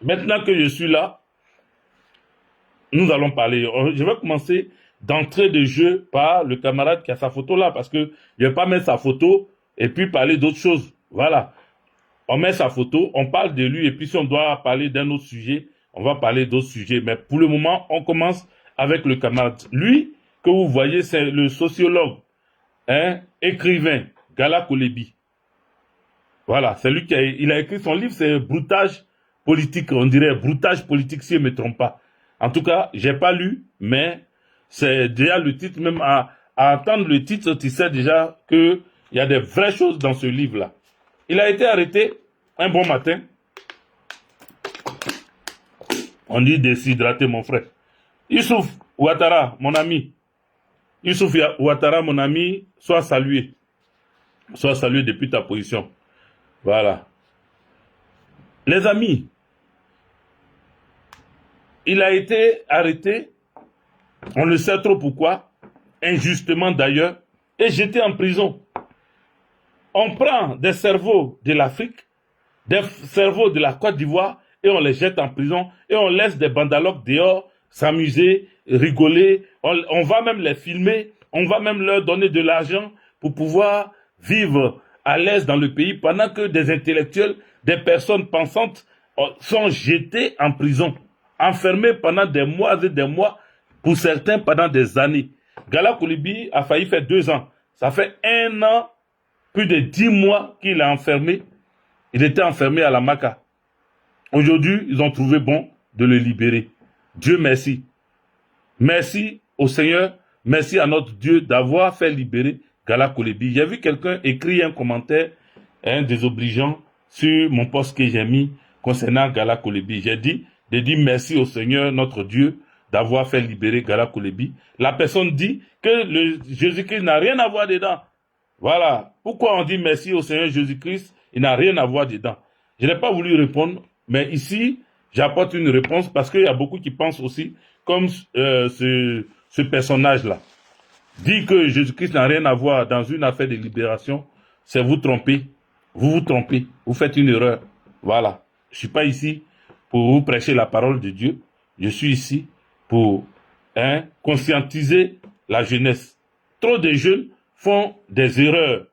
Maintenant que je suis là, nous allons parler. Je vais commencer d'entrée de jeu par le camarade qui a sa photo là, parce que je ne vais pas mettre sa photo et puis parler d'autres choses. Voilà. On met sa photo, on parle de lui, et puis si on doit parler d'un autre sujet, on va parler d'autres sujets. Mais pour le moment, on commence avec le camarade. Lui, que vous voyez, c'est le sociologue, écrivain, Gala Kolebi. Voilà, c'est lui il a écrit son livre, c'est Broutage politique, on dirait Broutage politique, si je ne me trompe pas. En tout cas, j'ai pas lu, mais c'est déjà le titre, même à entendre le titre, tu sais déjà qu'il y a des vraies choses dans ce livre-là. Il a été arrêté un bon matin. On dit déshydraté, mon frère. Youssouf Ouattara, mon ami. Youssouf Ouattara, mon ami, sois salué. Sois salué depuis ta position. Voilà. Les amis, il a été arrêté, on ne sait trop pourquoi, injustement d'ailleurs, et jeté en prison. On prend des cerveaux de l'Afrique, des cerveaux de la Côte d'Ivoire, et on les jette en prison, et on laisse des bandalogues dehors s'amuser, rigoler, on va même les filmer, on va même leur donner de l'argent pour pouvoir vivre à l'aise dans le pays, pendant que des intellectuels, des personnes pensantes sont jetés en prison, enfermés pendant des mois et des mois, pour certains pendant des années. Gala Kolebi a failli faire 2 ans. Ça fait 1 an, plus de 10 mois qu'il est enfermé. Il était enfermé à la Maca. Aujourd'hui, ils ont trouvé bon de le libérer. Dieu merci. Merci au Seigneur, merci à notre Dieu d'avoir fait libérer Gala Kolebi. J'ai vu quelqu'un écrire un commentaire désobligeant sur mon post que j'ai mis concernant Gala Kolebi. J'ai dit merci au Seigneur, notre Dieu, d'avoir fait libérer Gala Kolebi. La personne dit que le Jésus-Christ n'a rien à voir dedans. Voilà. Pourquoi on dit merci au Seigneur Jésus-Christ? Il n'a rien à voir dedans. Je n'ai pas voulu répondre, mais ici, j'apporte une réponse parce qu'il y a beaucoup qui pensent aussi comme ce personnage-là. Dit que Jésus-Christ n'a rien à voir dans une affaire de libération, c'est vous tromper. Vous vous trompez. Vous faites une erreur. Voilà. Je ne suis pas ici pour vous prêcher la parole de Dieu. Je suis ici pour conscientiser la jeunesse. Trop de jeunes font des erreurs.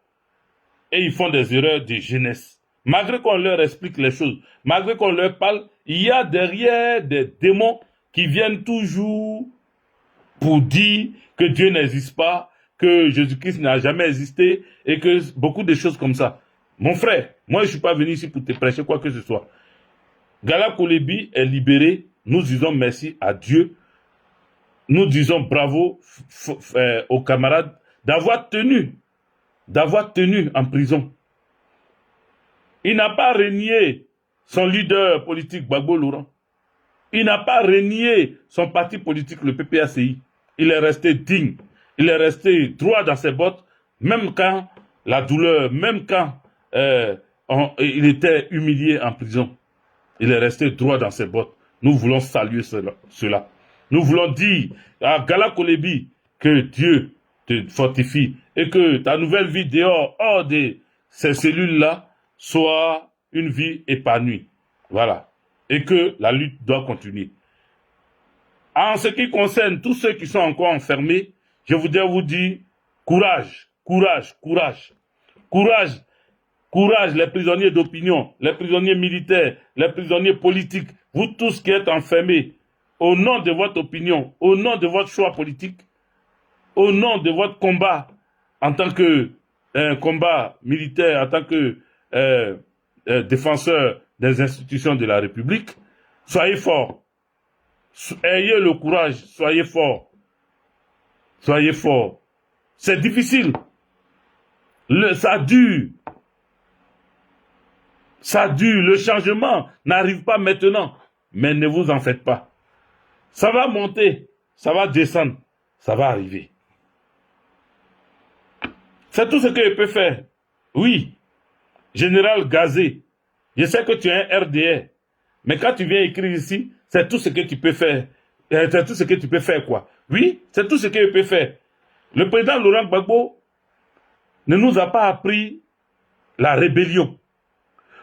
Et ils font des erreurs de jeunesse. Malgré qu'on leur explique les choses, malgré qu'on leur parle, il y a derrière des démons qui viennent toujours pour dire que Dieu n'existe pas, que Jésus-Christ n'a jamais existé, et que beaucoup de choses comme ça. Mon frère, moi je ne suis pas venu ici pour te prêcher quoi que ce soit. Gala Kolebi est libéré, nous disons merci à Dieu, nous disons bravo aux camarades d'avoir tenu en prison. Il n'a pas renié son leader politique, Gbagbo Laurent. Il n'a pas renié son parti politique, le PPACI. Il est resté digne. Il est resté droit dans ses bottes, même quand la douleur, même quand il était humilié en prison. Il est resté droit dans ses bottes. Nous voulons saluer cela. Nous voulons dire à Gala Kolebi que Dieu te fortifie et que ta nouvelle vie dehors, hors de ces cellules-là, soit une vie épanouie. Voilà. Et que la lutte doit continuer. En ce qui concerne tous ceux qui sont encore enfermés, je voudrais vous dire courage, courage, courage. Courage, courage, les prisonniers d'opinion, les prisonniers militaires, les prisonniers politiques, vous tous qui êtes enfermés, au nom de votre opinion, au nom de votre choix politique, au nom de votre combat en tant que combat militaire, en tant que défenseur des institutions de la République, soyez forts. Ayez le courage, soyez forts. Soyez forts. C'est difficile. Ça dure. Ça dure. Le changement n'arrive pas maintenant. Mais ne vous en faites pas. Ça va monter, ça va descendre, ça va arriver. C'est tout ce que je peux faire. Oui, général Gazé, je sais que tu es un RDR, mais quand tu viens écrire ici, c'est tout ce que tu peux faire. C'est tout ce que tu peux faire, quoi. Oui, c'est tout ce que je peux faire. Le président Laurent Gbagbo ne nous a pas appris la rébellion.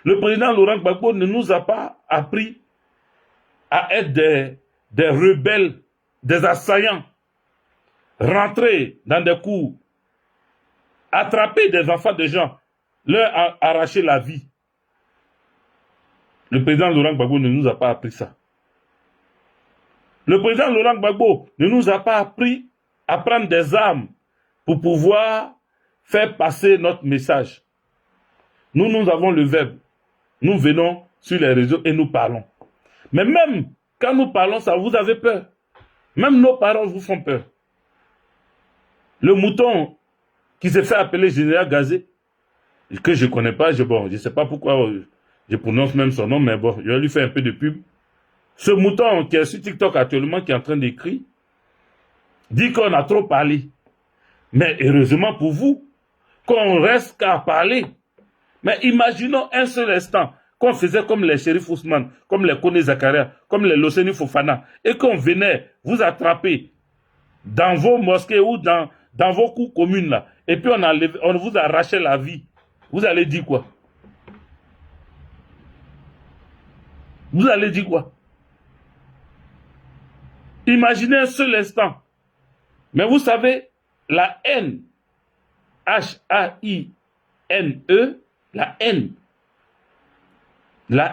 Le président Laurent Gbagbo ne nous a pas appris à être des rebelles, des assaillants, rentrer dans des coups, attraper des enfants de gens, leur arracher la vie. Le président Laurent Gbagbo ne nous a pas appris ça. Le président Laurent Gbagbo ne nous a pas appris à prendre des armes pour pouvoir faire passer notre message. Nous avons le verbe. Nous venons sur les réseaux et nous parlons. Mais même quand nous parlons, ça vous avez peur. Même nos parents vous font peur. Le mouton qui s'est fait appeler Général Gazé, que je ne connais pas, je ne sais pas pourquoi je prononce même son nom, mais bon, je vais lui faire un peu de pub. Ce mouton qui est sur TikTok actuellement, qui est en train d'écrire, dit qu'on a trop parlé. Mais heureusement pour vous, qu'on reste qu'à parler. Mais imaginons un seul instant qu'on faisait comme les Chérif Ousmane, comme les Kone Zakaria, comme les Loseni Fofana, et qu'on venait vous attraper dans vos mosquées ou dans vos cours communes là, et puis on vous arrachait la vie. Vous allez dire quoi? Vous allez dire quoi? Imaginez un seul instant. Mais vous savez, la haine, H-A-I-N-E, la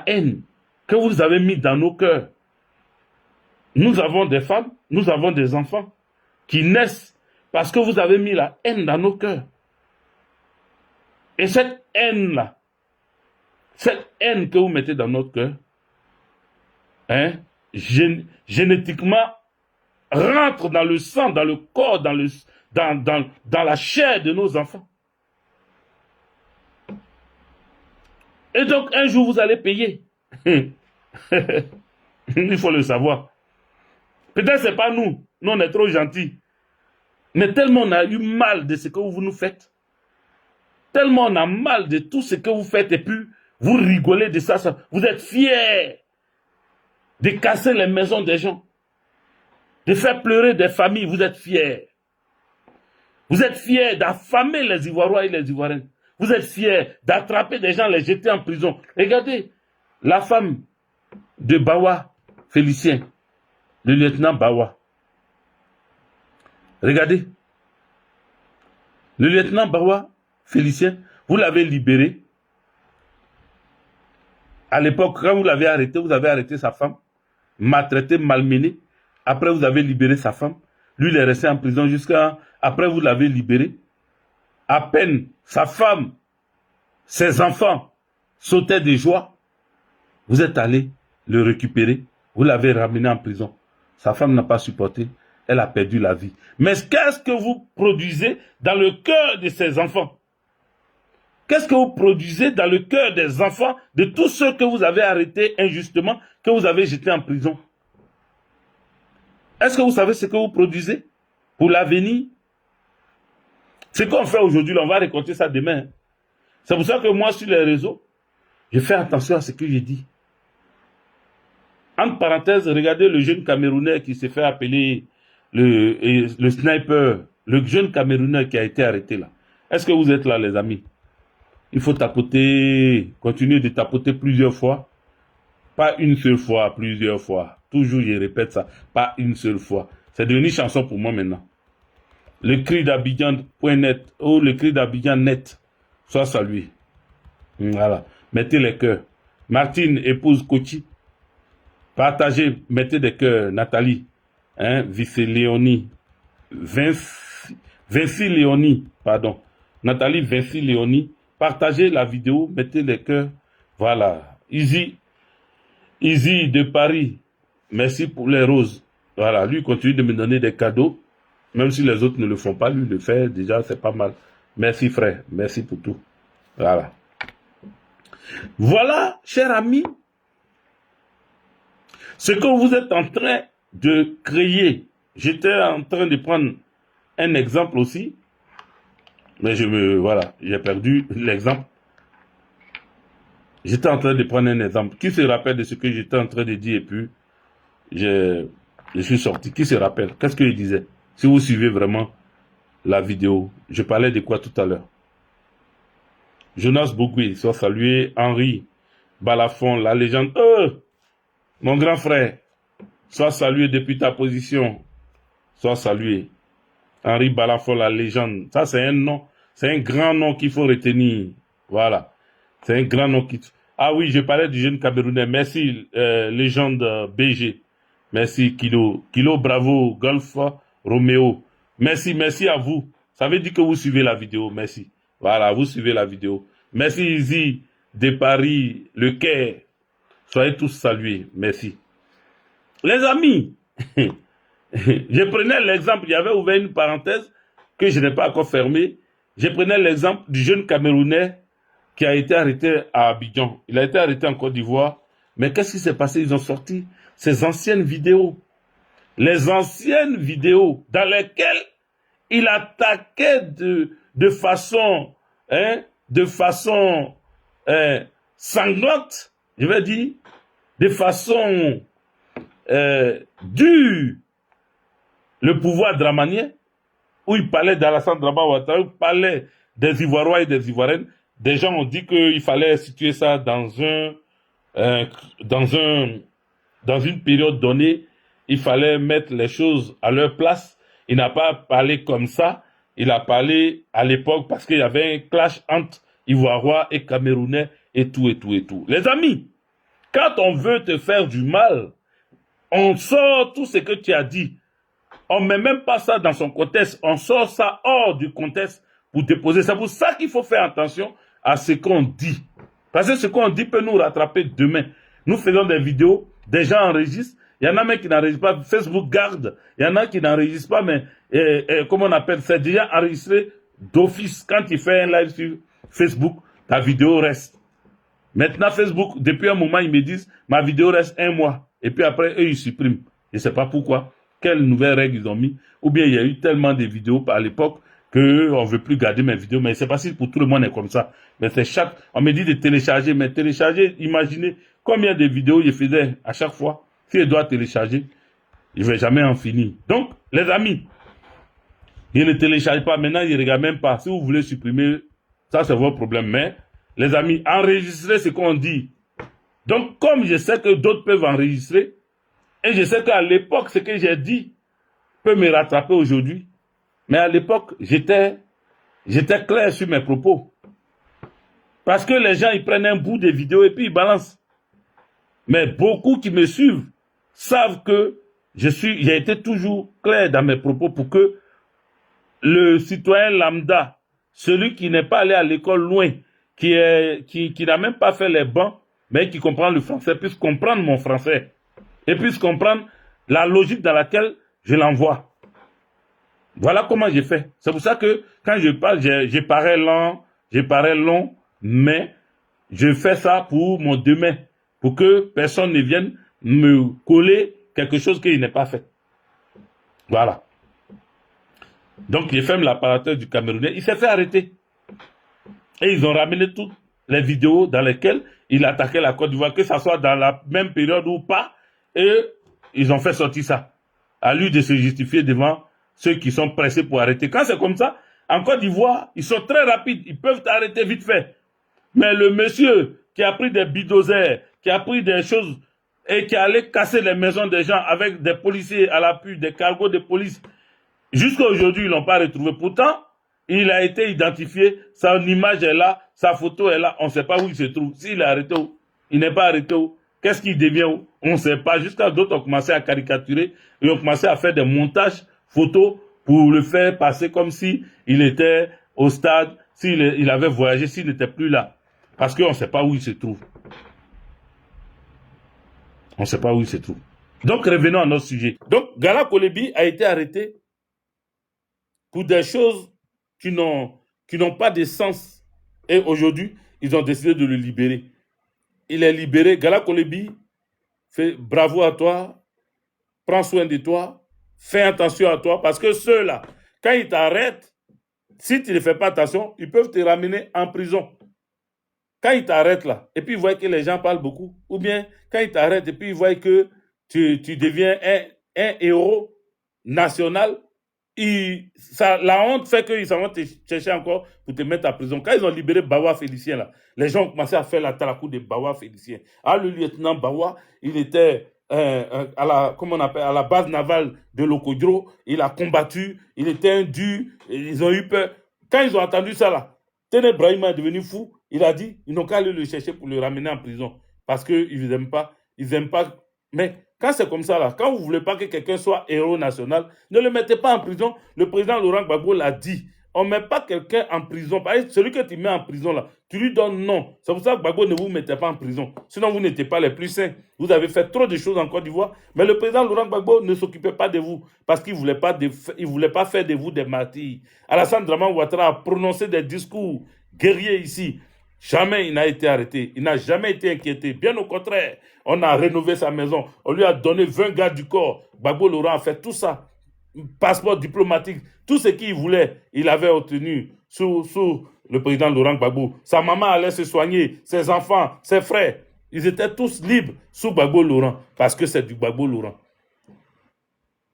haine que vous avez mis dans nos cœurs. Nous avons des femmes, nous avons des enfants qui naissent parce que vous avez mis la haine dans nos cœurs. Et cette haine-là, cette haine que vous mettez dans notre cœur, génétiquement, rentre dans le sang, dans le corps, dans la chair de nos enfants. Et donc, un jour, vous allez payer. Il faut le savoir. Peut-être ce n'est pas nous. Nous, on est trop gentils. Mais tellement on a eu mal de ce que vous nous faites. Tellement on a mal de tout ce que vous faites. Et puis, vous rigolez de ça. Vous êtes fiers de casser les maisons des gens. De faire pleurer des familles. Vous êtes fiers. Vous êtes fiers d'affamer les Ivoiriens et les Ivoiriennes. Vous êtes fiers d'attraper des gens, les jeter en prison. Regardez, la femme de Bawa, Félicien, le lieutenant Bawa. Regardez, le lieutenant Bawa, Félicien, vous l'avez libéré. À l'époque, quand vous l'avez arrêté, vous avez arrêté sa femme, maltraité, malmené. Après, vous avez libéré sa femme. Lui, il est resté en prison jusqu'à... Après, vous l'avez libéré. À peine sa femme, ses enfants sautaient de joie. Vous êtes allé le récupérer. Vous l'avez ramené en prison. Sa femme n'a pas supporté. Elle a perdu la vie. Mais qu'est-ce que vous produisez dans le cœur de ces enfants? Qu'est-ce que vous produisez dans le cœur des enfants de tous ceux que vous avez arrêtés injustement, que vous avez jetés en prison? Est-ce que vous savez ce que vous produisez pour l'avenir? Ce qu'on fait aujourd'hui, on va récolter ça demain. C'est pour ça que moi, sur les réseaux, je fais attention à ce que je dis. Entre parenthèses, regardez le jeune Camerounais qui s'est fait appeler le sniper, le jeune Camerounais qui a été arrêté là. Est-ce que vous êtes là, les amis? Il faut tapoter, continuer de tapoter plusieurs fois. Pas une seule fois, plusieurs fois. Toujours, je répète ça. Pas une seule fois. C'est devenu chanson pour moi maintenant. Le cri d'Abidjan.net ou le cri d'Abidjan net. Soit salué. Voilà. Mettez les cœurs. Martine, épouse Kochi. Partagez, mettez des cœurs. Nathalie. Vinci Léonie. Vinci Léonie. Pardon. Nathalie Vinci Léonie. Partagez la vidéo. Mettez les cœurs. Voilà. Easy de Paris. Merci pour les roses. Voilà. Lui continue de me donner des cadeaux. Même si les autres ne le font pas, lui le fait, déjà c'est pas mal. Merci frère, merci pour tout. Voilà. Voilà, cher ami, ce que vous êtes en train de créer. J'étais en train de prendre un exemple aussi, mais voilà, j'ai perdu l'exemple. J'étais en train de prendre un exemple. Qui se rappelle de ce que j'étais en train de dire et puis je suis sorti. Qui se rappelle? Qu'est-ce que je disais? Si vous suivez vraiment la vidéo, je parlais de quoi tout à l'heure? Jonas Bougui, soit salué. Henri Balafon, la légende. Mon grand frère, sois salué depuis ta position. Sois salué. Henri Balafon, la légende. Ça, c'est un nom. C'est un grand nom qu'il faut retenir. Voilà. C'est un grand nom qui... Ah oui, je parlais du jeune Camerounais. Merci, légende BG. Merci, Kilo. Kilo, bravo, Golf, Roméo. Merci, merci à vous. Ça veut dire que vous suivez la vidéo. Merci. Voilà, vous suivez la vidéo. Merci, Izzy, de Paris, le Caire. Soyez tous salués. Merci. Les amis, je prenais l'exemple, il y avait ouvert une parenthèse que je n'ai pas encore fermée. Je prenais l'exemple du jeune Camerounais qui a été arrêté à Abidjan. Il a été arrêté en Côte d'Ivoire. Mais qu'est-ce qui s'est passé? Ils ont sorti ces anciennes vidéos. Les anciennes vidéos dans lesquelles il attaquait de façon sanglante, je vais dire, de façon dure, le pouvoir dramanien, où il parlait d'Alassane Dramane Ouattara, où il parlait des Ivoiriens et des Ivoiriennes. Des gens ont dit qu'il fallait situer ça dans une période donnée. Il fallait mettre les choses à leur place. Il n'a pas parlé comme ça. Il a parlé à l'époque parce qu'il y avait un clash entre Ivoiriens et Camerounais et tout, et tout, et tout. Les amis, quand on veut te faire du mal, on sort tout ce que tu as dit. On ne met même pas ça dans son contexte. On sort ça hors du contexte pour déposer. C'est pour ça qu'il faut faire attention à ce qu'on dit. Parce que ce qu'on dit peut nous rattraper demain. Nous faisons des vidéos, des gens enregistrent. Il y en a même qui n'enregistrent pas. Facebook garde. Il y en a qui n'enregistrent pas, mais comment on appelle, c'est déjà enregistré d'office. Quand tu fais un live sur Facebook, ta vidéo reste. Maintenant, Facebook, depuis un moment, ils me disent, ma vidéo reste 1 mois. Et puis après, eux, ils suppriment. Je ne sais pas pourquoi. Quelles nouvelles règles ils ont mis. Ou bien il y a eu tellement de vidéos à l'époque qu'on ne veut plus garder mes vidéos. Mais c'est facile pour tout le monde est comme ça. Mais c'est on me dit de télécharger. Mais télécharger, imaginez combien de vidéos je faisais à chaque fois. Si je dois télécharger, je ne vais jamais en finir. Donc, les amis, je ne télécharge pas. Maintenant, je ne regarde même pas. Si vous voulez supprimer, ça c'est votre problème. Mais, les amis, enregistrez ce qu'on dit. Donc, comme je sais que d'autres peuvent enregistrer, et je sais qu'à l'époque, ce que j'ai dit peut me rattraper aujourd'hui. Mais à l'époque, j'étais clair sur mes propos. Parce que les gens, ils prennent un bout de vidéo et puis ils balancent. Mais beaucoup qui me suivent savent que j'ai été toujours clair dans mes propos pour que le citoyen lambda, celui qui n'est pas allé à l'école loin, qui n'a même pas fait les bancs, mais qui comprend le français, puisse comprendre mon français. Et puisse comprendre la logique dans laquelle je l'envoie. Voilà comment j'ai fait. C'est pour ça que quand je parle, je parais long, mais je fais ça pour mon demain, pour que personne ne vienne me coller quelque chose qu'il n'est pas fait. Voilà. Donc, j'ai fait l'apparateur du Camerounais. Il s'est fait arrêter. Et ils ont ramené toutes les vidéos dans lesquelles il attaquait la Côte d'Ivoire, que ce soit dans la même période ou pas. Et ils ont fait sortir ça. À lui de se justifier devant ceux qui sont pressés pour arrêter. Quand c'est comme ça, en Côte d'Ivoire, ils sont très rapides. Ils peuvent t'arrêter vite fait. Mais le monsieur qui a pris des bulldozers, qui a pris des choses et qui allait casser les maisons des gens avec des policiers à l'appui, des cargos de police, jusqu'à aujourd'hui, ils ne l'ont pas retrouvé. Pourtant, il a été identifié, son image est là, sa photo est là, on ne sait pas où il se trouve. S'il est arrêté où, il n'est pas arrêté où, qu'est-ce qu'il devient où, on ne sait pas. Jusqu'à d'autres ont commencé à caricaturer, ils ont commencé à faire des montages photos pour le faire passer comme si il était au stade, s'il avait voyagé, s'il n'était plus là. Parce qu'on ne sait pas où il se trouve. On ne sait pas où il se trouve. Donc, revenons à notre sujet. Donc, Gala Kolebi a été arrêté pour des choses qui n'ont pas de sens. Et aujourd'hui, ils ont décidé de le libérer. Il est libéré. Gala Kolebi, fait bravo à toi. Prends soin de toi. Fais attention à toi. Parce que ceux-là, quand ils t'arrêtent, si tu ne fais pas attention, ils peuvent te ramener en prison. Quand ils t'arrêtent là, et puis ils voient que les gens parlent beaucoup, ou bien quand ils t'arrêtent et puis ils voient que tu deviens un héros national, la honte fait qu'ils s'en vont te chercher encore pour te mettre en prison. Quand ils ont libéré Bawa Félicien là, les gens ont commencé à faire la talakou de Bawa Félicien. Ah, le lieutenant Bawa, il était comment on appelle, à la base navale de Lokodro. Il a combattu, il était un dur, ils ont eu peur. Quand ils ont entendu ça là, Tene Brahima est devenu fou. Il a dit, ils n'ont qu'à aller le chercher pour le ramener en prison. Parce qu'ils n'aiment pas, ils n'aiment pas. Mais quand c'est comme ça là, quand vous ne voulez pas que quelqu'un soit héros national, ne le mettez pas en prison. Le président Laurent Gbagbo l'a dit. On ne met pas quelqu'un en prison. Par exemple, celui que tu mets en prison là, tu lui donnes non. C'est pour ça que Gbagbo ne vous mettez pas en prison. Sinon, vous n'étiez pas les plus sains. Vous avez fait trop de choses en Côte d'Ivoire. Mais le président Laurent Gbagbo ne s'occupait pas de vous parce qu'il ne voulait pas faire de vous des martyrs. Alassane Draman Ouattara a prononcé des discours guerriers ici. Jamais il n'a été arrêté. Il n'a jamais été inquiété. Bien au contraire, on a rénové sa maison. On lui a donné 20 gardes du corps. Gbagbo Laurent a fait tout ça. Passeport diplomatique, tout ce qu'il voulait, il avait obtenu sous le président Laurent Gbagbo. Sa maman allait se soigner, ses enfants, ses frères, ils étaient tous libres sous Gbagbo Laurent, parce que c'est du Gbagbo Laurent.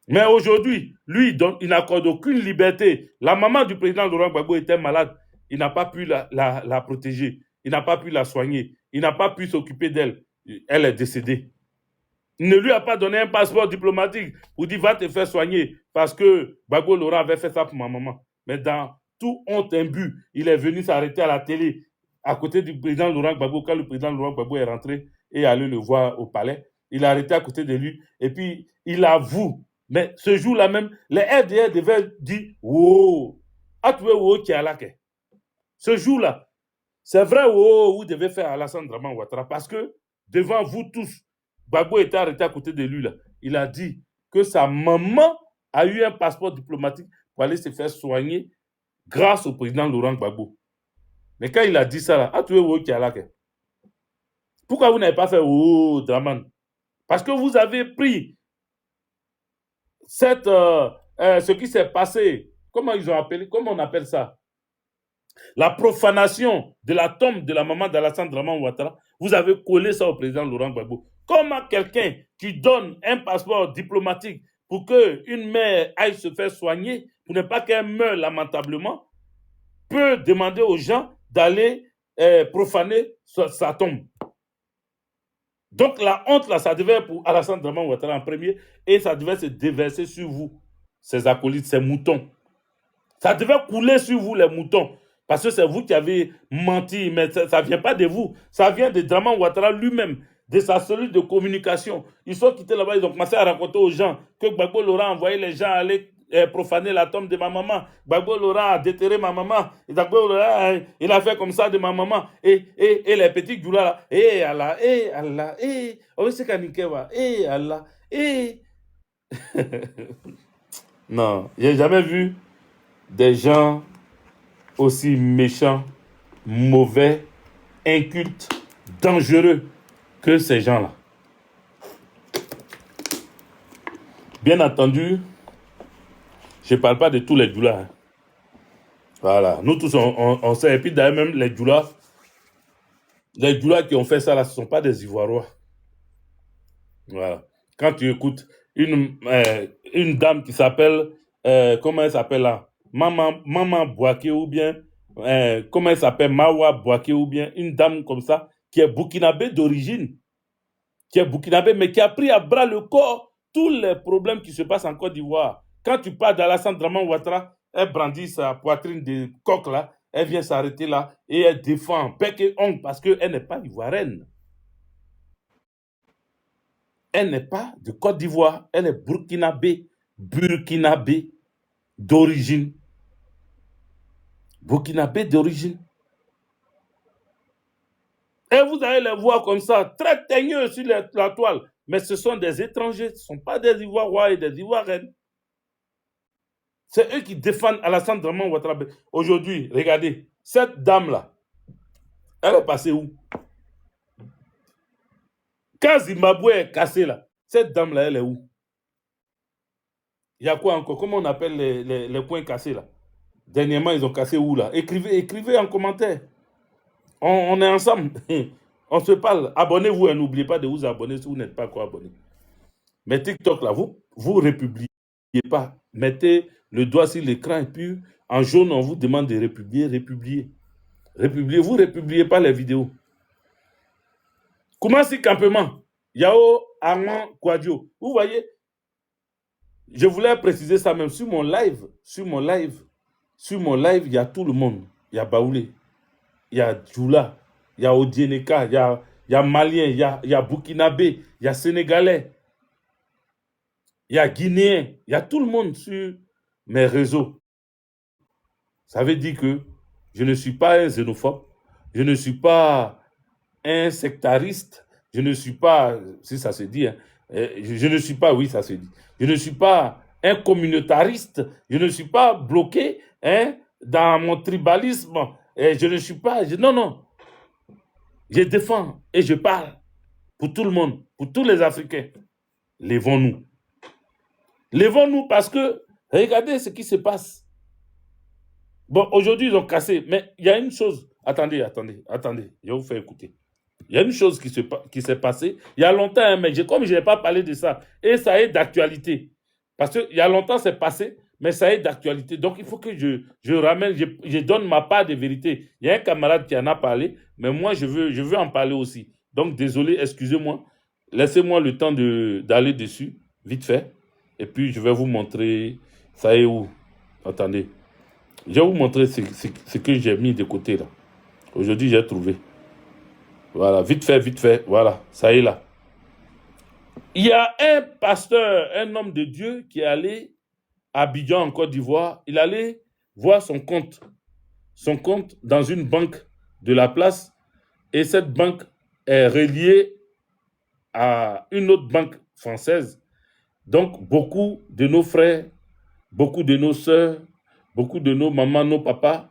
Mais aujourd'hui, lui, il n'accorde aucune liberté. La maman du président Laurent Gbagbo était malade. Il n'a pas pu la protéger. Il n'a pas pu la soigner. Il n'a pas pu s'occuper d'elle. Elle est décédée. Il ne lui a pas donné un passeport diplomatique pour dire va te faire soigner parce que Gbagbo Laurent avait fait ça pour ma maman. Mais dans tout honte imbu, il est venu s'arrêter à la télé à côté du président Laurent Gbagbo quand le président Laurent Gbagbo est rentré et est allé le voir au palais. Il a arrêté à côté de lui et puis il avoue. Mais ce jour-là même, les RDR devaient dire wow, atoué wow qui est là. Ce jour-là, c'est vrai wow, vous devez faire Alassane Draman Ouattara parce que devant vous tous, Gbagbo était arrêté à côté de lui là. Il a dit que sa maman a eu un passeport diplomatique pour aller se faire soigner grâce au président Laurent Gbagbo. Mais quand il a dit ça là, pourquoi vous n'avez pas fait Draman? Parce que vous avez pris ce qui s'est passé, comment ils ont appelé, comment on appelle ça? La profanation de la tombe de la maman d'Alassane Draman Ouattara, vous avez collé ça au président Laurent Gbagbo. Comment quelqu'un qui donne un passeport diplomatique pour qu'une mère aille se faire soigner, pour ne pas qu'elle meure lamentablement, peut demander aux gens d'aller profaner sa tombe? Donc la honte, là, ça devait être pour Alassane Draman Ouattara en premier et ça devait se déverser sur vous, ces acolytes, ces moutons. Ça devait couler sur vous, les moutons. Parce que c'est vous qui avez menti, mais ça ne vient pas de vous. Ça vient de Draman Ouattara lui-même, de sa cellule de communication. Ils sont quittés là-bas, ils ont commencé à raconter aux gens que Gbagbo Laurent a envoyé les gens aller profaner la tombe de ma maman. Gbagbo Laurent a déterré ma maman. Gbagbo Laurent, il a fait comme ça de ma maman. Et les petits goulas là, Allah, Allah, oh c'est Kanikewa, Allah, Non, j'ai jamais vu des gens aussi méchants, mauvais, incultes, dangereux que ces gens-là. Bien entendu, je ne parle pas de tous les doulas. Hein. Voilà, nous tous on sait. Et puis d'ailleurs même les doulas qui ont fait ça là, ce ne sont pas des Ivoirois. Voilà. Quand tu écoutes une dame qui s'appelle, comment elle s'appelle là? Maman Bouaké ou bien, comment elle s'appelle? Mawa Bouaké ou bien, une dame comme ça, qui est burkinabé d'origine, mais qui a pris à bras le corps tous les problèmes qui se passent en Côte d'Ivoire. Quand tu parles d'Alassane Draman Ouattara, elle brandit sa poitrine de coq là, elle vient s'arrêter là et elle défend bec et ongle parce qu'elle n'est pas ivoirienne. Elle n'est pas de Côte d'Ivoire, elle est burkinabé d'origine. Burkinabé d'origine. Et vous allez les voir comme ça, très teigneux sur la toile. Mais ce sont des étrangers, ce ne sont pas des Ivoiriens et des Ivoiriennes. C'est eux qui défendent Alassane Draman Ouattara. Aujourd'hui, regardez, cette dame-là, elle est passée où? Quand Zimbabwe est cassé là, cette dame-là, elle est où? Il y a quoi encore? Comment on appelle les points cassés là? Dernièrement, ils ont cassé où là? Écrivez en commentaire. On est ensemble. On se parle. Abonnez-vous et n'oubliez pas de vous abonner si vous n'êtes pas encore abonné. Mais TikTok là, vous republiez pas. Mettez le doigt sur l'écran et puis en jaune, on vous demande de republier. Vous republiez pas les vidéos. Comment si campement? Yao Armand Kouadio. Vous voyez, je voulais préciser ça même sur mon live. Sur mon live, il y a tout le monde. Il y a Baoulé, il y a Djoula, il y a Odieneka, il y a Malien, il y a Burkinabé, il y a Sénégalais, il y a Guinéen, il y a tout le monde sur mes réseaux. Ça veut dire que je ne suis pas un xénophobe, je ne suis pas un sectariste, je ne suis pas, si ça se dit, hein, je ne suis pas, oui, ça se dit, je ne suis pas un communautariste, je ne suis pas bloqué hein, dans mon tribalisme, je ne suis pas, non, non, je défends et je parle pour tout le monde, pour tous les Africains. Lèvons-nous. Lèvons-nous parce que, regardez ce qui se passe. Bon, aujourd'hui, ils ont cassé, mais il y a une chose. Attendez, je vais vous faire écouter. Il y a une chose qui s'est passée il y a longtemps, hein, mais comme je n'ai pas parlé de ça, et ça est d'actualité. Parce qu'il y a longtemps, c'est passé, mais ça est d'actualité. Donc, il faut que je ramène, je donne ma part de vérité. Il y a un camarade qui en a parlé, mais moi, je veux en parler aussi. Donc, désolé, excusez-moi. Laissez-moi le temps d'aller dessus, vite fait. Et puis, je vais vous montrer, ça est où. Attendez. Je vais vous montrer ce que j'ai mis de côté là. Aujourd'hui, j'ai trouvé. Voilà, vite fait, voilà, ça y est là. Il y a un pasteur, un homme de Dieu qui est allé à Abidjan en Côte d'Ivoire. Il allait voir son compte dans une banque de la place et cette banque est reliée à une autre banque française. Donc, beaucoup de nos frères, beaucoup de nos sœurs, beaucoup de nos mamans, nos papas,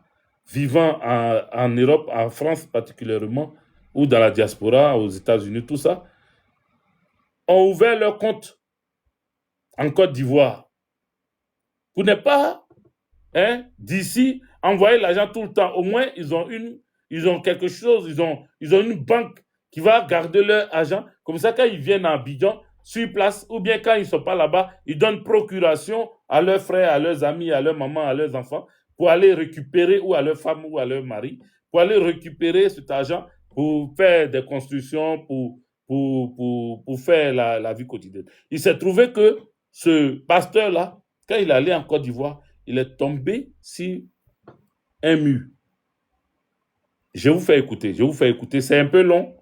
vivant en Europe, en France particulièrement, ou dans la diaspora, aux États-Unis, tout ça, ont ouvert leur compte en Côte d'Ivoire. Vous n'êtes pas d'ici envoyer l'argent tout le temps. Au moins, ils ont quelque chose, ils ont une banque qui va garder leur argent. Comme ça, quand ils viennent à Abidjan, sur place, ou bien quand ils ne sont pas là-bas, ils donnent procuration à leurs frères, à leurs amis, à leurs mamans, à leurs enfants, pour aller récupérer, ou à leur femme, ou à leur mari, pour aller récupérer cet argent pour faire des constructions, pour faire la vie quotidienne. Il s'est trouvé que ce pasteur-là, quand il allait en Côte d'Ivoire, il est tombé sur un mur. Je vais vous faire écouter. C'est un peu long,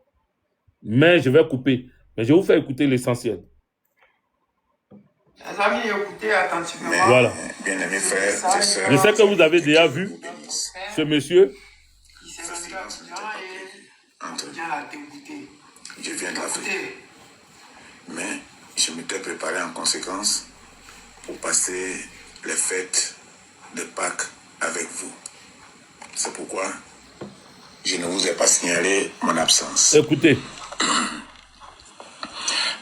mais je vais couper. Mais je vais vous faire écouter l'essentiel. Les amis, écoutez attentivement. Voilà. Bien-aimés frères et sœurs, je sais que vous avez déjà vu ce monsieur. Je viens de l'Afrique. Mais je m'étais préparé en conséquence pour passer les fêtes de Pâques avec vous. C'est pourquoi je ne vous ai pas signalé mon absence. Écoutez.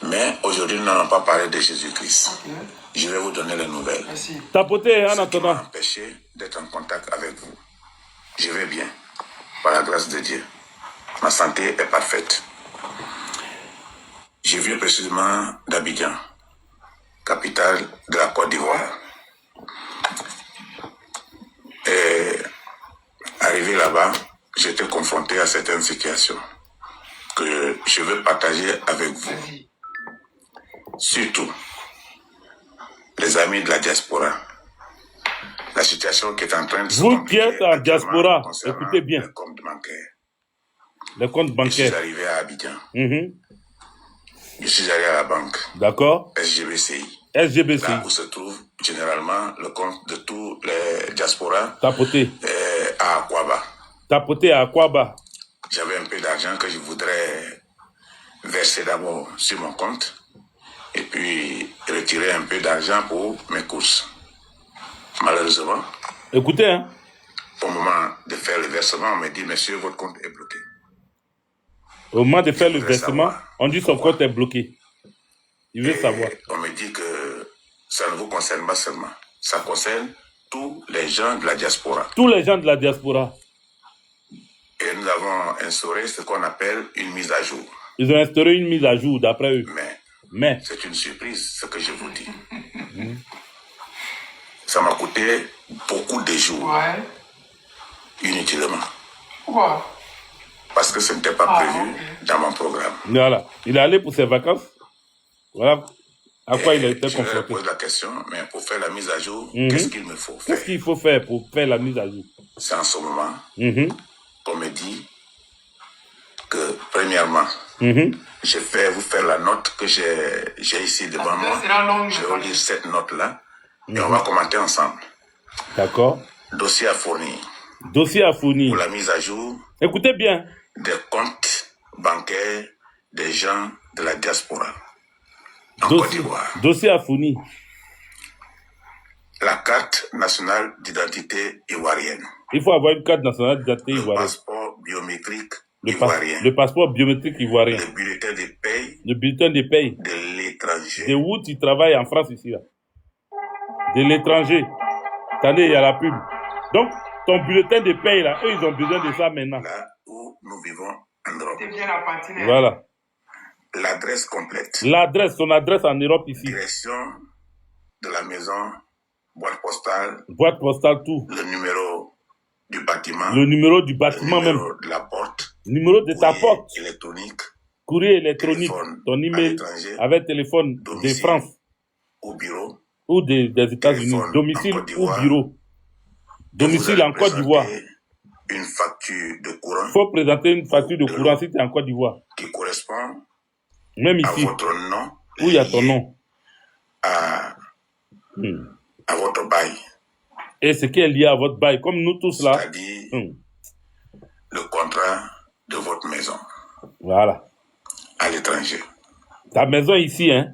Mais aujourd'hui, nous n'allons pas parler de Jésus-Christ. Okay. Je vais vous donner les nouvelles. Merci. Tapotez en attendant. Ce qui m'a empêché d'être en contact avec vous. Je vais bien, par la grâce de Dieu. Ma santé est parfaite. Je viens précisément d'Abidjan, capitale de la Côte d'Ivoire. Et arrivé là-bas, j'étais confronté à certaines situations que je veux partager avec vous. Surtout, les amis de la diaspora. La situation qui est en train de se vous qui êtes en diaspora, écoutez bien. Les comptes bancaires. Les comptes bancaires. Je suis arrivé à Abidjan. Je suis allé à la banque. D'accord. SGBCI. SGBCI. Là où se trouve généralement le compte de tous les diasporas. Tapoté. À Akwaba. Tapoté à Akwaba. J'avais un peu d'argent que je voudrais verser d'abord sur mon compte. Et puis retirer un peu d'argent pour mes courses. Malheureusement, écoutez, hein. Au moment de faire le versement, on m'a dit, monsieur, votre compte est bloqué. Au moment de faire le versement, on dit son compte est bloqué. Il veut savoir. On me dit que ça ne vous concerne pas seulement. Ça concerne tous les gens de la diaspora. Tous les gens de la diaspora. Et nous avons instauré ce qu'on appelle une mise à jour. Ils ont instauré une mise à jour d'après eux. Mais c'est une surprise, ce que je vous dis. Ça m'a coûté beaucoup de jours. Inutilement. Pourquoi? parce que ce n'était pas prévu dans mon programme. Voilà. Il est allé pour ses vacances. Voilà à quoi il a été Je vais confronté. poser la question, mais pour faire la mise à jour, qu'est-ce qu'il me faut faire? Qu'est-ce qu'il faut faire pour faire la mise à jour? C'est en ce moment qu'on me dit que, premièrement, je vais vous faire la note que j'ai ici devant moi. Je vais vous lire cette note-là et on va commenter ensemble. D'accord. Dossier à fournir. Dossier à fournir. Pour la mise à jour. Écoutez bien. Des comptes bancaires des gens de la diaspora en Côte d'Ivoire. Dossier à fournir. La carte nationale d'identité ivoirienne. Il faut avoir une carte nationale d'identité ivoirienne. Le passeport biométrique ivoirien. Le passeport biométrique ivoirien. Le bulletin de paye. Le bulletin de paye. De l'étranger. De où tu travailles en France ici là. De l'étranger. Attendez, il y a la pub. Donc, ton bulletin de paye là, eux ils ont besoin de ça maintenant. Là où nous vivons en Europe. C'est bien la partenaire. Voilà. L'adresse complète. L'adresse, son adresse en Europe ici. Direction de la maison, boîte postale. Boîte postale, tout. Le numéro du bâtiment. Le numéro du bâtiment même. Le numéro de la porte. Numéro de ta porte. Électronique. Courrier électronique. Ton email avec téléphone de France. Au bureau. Ou des États-Unis. Domicile ou bureau. Domicile en Côte d'Ivoire. Une facture de courant. Il faut présenter une facture de courant si tu es en Côte d'Ivoire. Qui correspond même ici. À votre nom. Où il y a ton nom. À votre bail. Et ce qui est lié à votre bail, comme nous tous là. C'est-à-dire le contrat de votre maison. Voilà. À l'étranger. Ta maison ici, hein.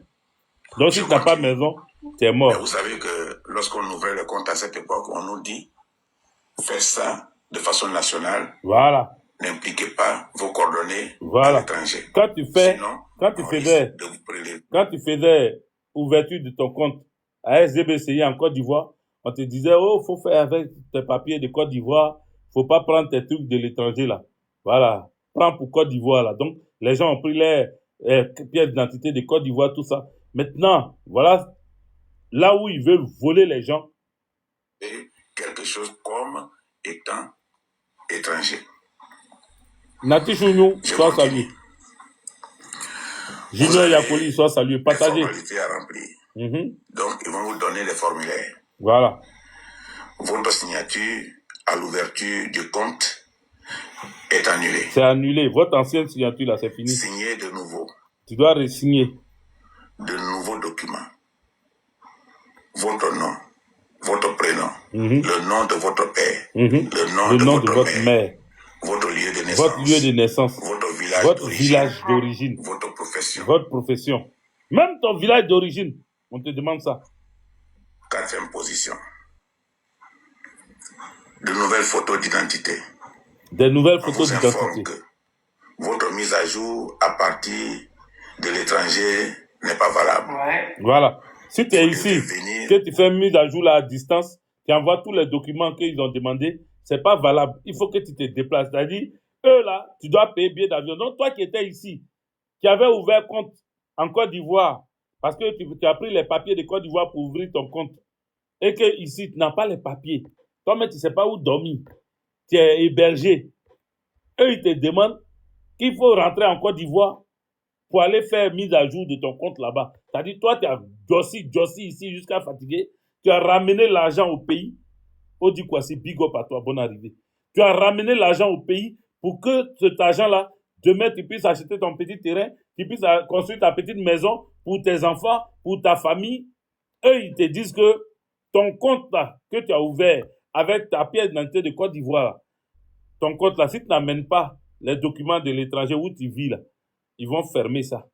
Donc si tu n'as pas de maison, tu es mort. Mais vous savez que lorsqu'on ouvrait le compte à cette époque, on nous dit faites ça de façon nationale. Voilà. N'impliquez pas vos coordonnées à l'étranger. Quand tu faisais ouverture de ton compte à SDBCI en Côte d'Ivoire, on te disait, oh, faut faire avec tes papiers de Côte d'Ivoire, faut pas prendre tes trucs de l'étranger là. Voilà. Prends pour Côte d'Ivoire là. Donc, les gens ont pris les pièces d'identité de Côte d'Ivoire, tout ça. Maintenant, voilà, là où ils veulent voler les gens. Et quelque chose comme étant étranger. Nati Chounou, sois salué. Junior Yakoli, sois salué. Partagez. Formalités à remplir. Donc, ils vont vous donner les formulaires. Voilà. Votre signature à l'ouverture du compte est annulée. C'est annulé. Votre ancienne signature, là, c'est fini. Signez de nouveau. Tu dois re-signer. De nouveaux documents. Votre nom, votre prénom, le nom de votre père, le nom de votre mère. Votre lieu de naissance. Votre lieu de naissance. Votre village d'origine. Votre profession. Votre profession. Même ton village d'origine, on te demande ça. 4e position. De nouvelles photos d'identité. Des nouvelles photos d'identité. Votre mise à jour à partir de l'étranger n'est pas valable. Ouais. Voilà. Si tu es ici, que tu fais une mise à jour là à distance, tu envoies tous les documents qu'ils ont demandé, c'est pas valable. Il faut que tu te déplaces. C'est-à-dire, eux là, tu dois payer billet d'avion. Donc, toi qui étais ici, qui avais ouvert compte en Côte d'Ivoire, parce que tu as pris les papiers de Côte d'Ivoire pour ouvrir ton compte, et que ici, tu n'as pas les papiers. Toi-même, tu ne sais pas où dormir. Tu es hébergé. Eux, ils te demandent qu'il faut rentrer en Côte d'Ivoire pour aller faire mise à jour de ton compte là-bas. C'est-à-dire, toi, tu as jossi ici jusqu'à fatiguer. Tu as ramené l'argent au pays. On dit quoi, c'est big up à toi, bonne arrivée. Tu as ramené l'argent au pays pour que cet argent-là, demain, tu puisses acheter ton petit terrain, tu puisses construire ta petite maison pour tes enfants, pour ta famille. Eux, ils te disent que ton compte là, que tu as ouvert avec ta pièce d'identité de Côte d'Ivoire, ton compte là, si tu n'amènes pas les documents de l'étranger où tu vis là, ils vont fermer ça.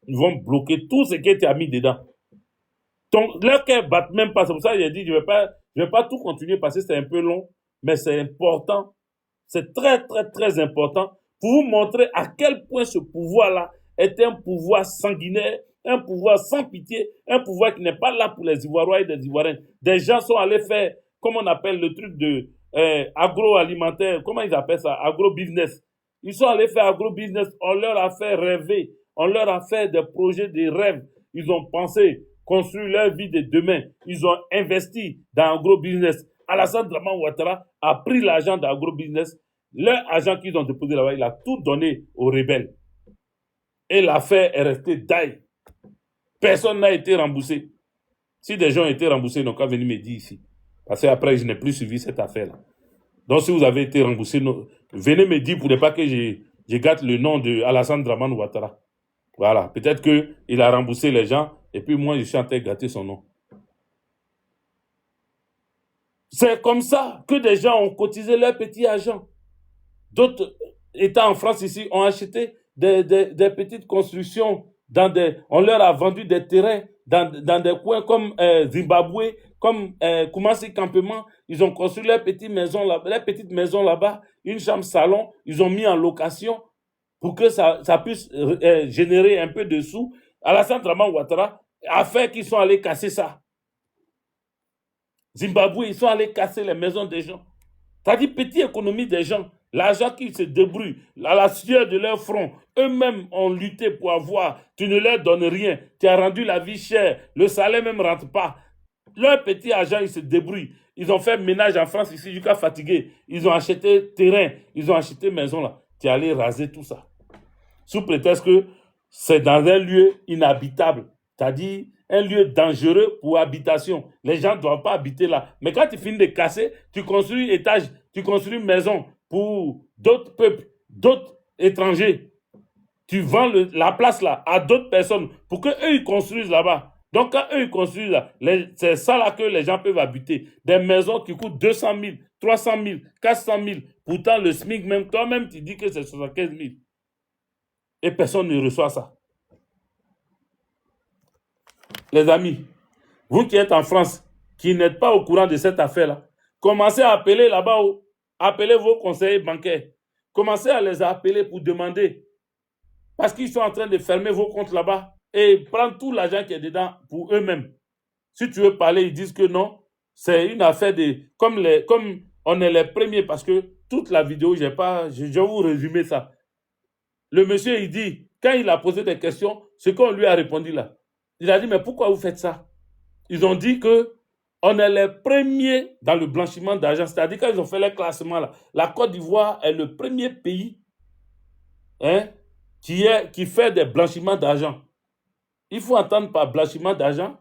Ils vont bloquer tout ce que tu as mis dedans. Leur cœur bat même pas. C'est pour ça que j'ai dit, je vais pas tout continuer parce que c'est un peu long, mais c'est important. C'est très, très, très important pour vous montrer à quel point ce pouvoir-là est un pouvoir sanguinaire, un pouvoir sans pitié, un pouvoir qui n'est pas là pour les Ivoiriens et les Ivoiriennes. Des gens sont allés faire, comme on appelle le truc de agroalimentaire, comment ils appellent ça? Agro-business. Ils sont allés faire agro-business, on leur a fait rêver, on leur a fait des projets de rêve. Ils ont pensé construire leur vie de demain. Ils ont investi dans agro-business. Alassane Draman Ouattara a pris l'argent d'agro-business Leur agent qu'ils ont déposé là-bas, il a tout donné aux rebelles. Et l'affaire est restée d'ail. Personne n'a été remboursé. Si des gens ont été remboursés, ils n'ont qu'à venir me dire ici. Parce qu'après, je n'ai plus suivi cette affaire-là. Donc, si vous avez été remboursé, venez me dire pour ne pas que je gâte le nom de Alassane Dramane Ouattara. Voilà. Peut-être qu'il a remboursé les gens et puis moi, je suis en train de gâter son nom. C'est comme ça que des gens ont cotisé leurs petits agents. D'autres États en France ici ont acheté des petites constructions. On leur a vendu des terrains dans des coins comme Zimbabwe, comme Kumasi Campement. Ils ont construit leurs petites maisons là-bas, une chambre salon, ils ont mis en location pour que ça puisse générer un peu de sous. Alassane Dramane Ouattara a fait qu'ils sont allés casser ça. Zimbabwe, ils sont allés casser les maisons des gens. C'est-à-dire petite économie des gens. L'argent qu'ils se débrouillent, à la sueur de leur front, eux-mêmes ont lutté pour avoir. Tu ne leur donnes rien. Tu as rendu la vie chère. Le salaire même ne rentre pas. Leur petit argent, ils se débrouillent. Ils ont fait ménage en France ici jusqu'à fatiguer. Ils ont acheté terrain. Ils ont acheté maison là. Tu es allé raser tout ça. Sous prétexte que c'est dans un lieu inhabitable. C'est-à-dire un lieu dangereux pour habitation. Les gens ne doivent pas habiter là. Mais quand tu finis de casser, tu construis étage, tu construis une maison pour d'autres peuples, d'autres étrangers. Tu vends la place là à d'autres personnes pour qu'eux ils construisent là-bas. Donc quand eux ils construisent là, c'est ça là que les gens peuvent habiter. Des maisons qui coûtent 200 000, 300 000, 400 000. Pourtant le SMIC même, toi-même tu dis que c'est 75 000. Et personne ne reçoit ça. Les amis, vous qui êtes en France, qui n'êtes pas au courant de cette affaire-là, commencez à appeler là-bas, appelez vos conseillers bancaires, commencez à les appeler pour demander, parce qu'ils sont en train de fermer vos comptes là-bas et prendre tout l'argent qui est dedans pour eux-mêmes. Si tu veux parler, ils disent que non, c'est une affaire de... Comme on est les premiers, parce que toute la vidéo, je vais vous résumer ça. Le monsieur, il dit, quand il a posé des questions, ce qu'on lui a répondu là, il a dit, mais pourquoi vous faites ça? Ils ont dit que on est les premiers dans le blanchiment d'argent. C'est-à-dire quand ils ont fait les classements là, la Côte d'Ivoire est le premier pays qui fait des blanchiments d'argent. Il faut entendre par blanchiment d'argent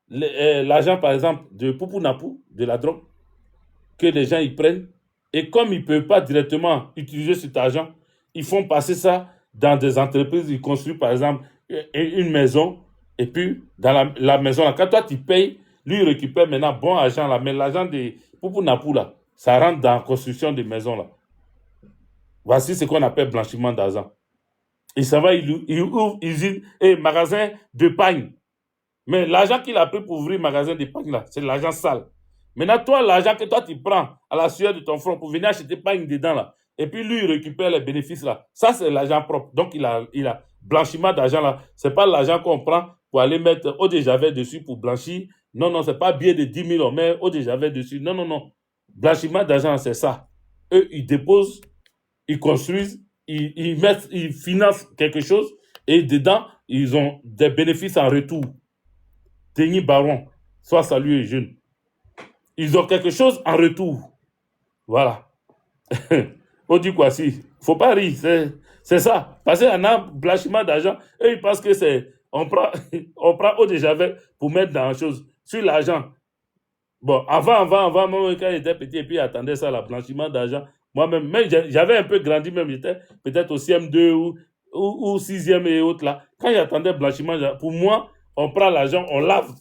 l'argent, par exemple, de Poupou Napou, de la drogue, que les gens y prennent. Et comme ils ne peuvent pas directement utiliser cet argent, ils font passer ça dans des entreprises. Ils construisent, par exemple, une maison. Et puis, dans la maison, là, quand toi, tu payes, lui, il récupère maintenant bon argent, là, mais l'argent de Poupou Napou, là, ça rentre dans la construction des maisons. Là. Voici ce qu'on appelle blanchiment d'argent. Et ça va, il ouvre usine et magasin de pagne. Mais l'argent qu'il a pris pour ouvrir magasin de pagne, là, c'est l'argent sale. Maintenant, toi, l'argent que toi, tu prends à la sueur de ton front pour venir acheter pagne dedans, là, et puis lui, il récupère les bénéfices, là. Ça, c'est l'argent propre. Donc, il a blanchiment d'argent, là. C'est pas l'argent qu'on prend pour aller mettre eau de javel dessus pour blanchir. Non, non, c'est pas billet de 10 000, on met eau de javel dessus. Non, non, non. Blanchiment d'argent, c'est ça. Eux, ils déposent, ils construisent, ils financent quelque chose et dedans, ils ont des bénéfices en retour. Denis Baron, soit salué jeune. Ils ont quelque chose en retour. Voilà. On dit quoi si? Faut pas rire, c'est ça. Parce qu'il y en a blanchiment d'argent et ils pensent que c'est. On prend eau de javel pour mettre dans la chose. Sur l'argent. Bon, avant, moi, quand j'étais petit et puis j'attendais ça, le blanchiment d'argent, moi-même, j'avais un peu grandi, même j'étais peut-être au CM2 ou 6e et autres là. Quand j'attendais blanchiment, pour moi, on prend l'argent, on lave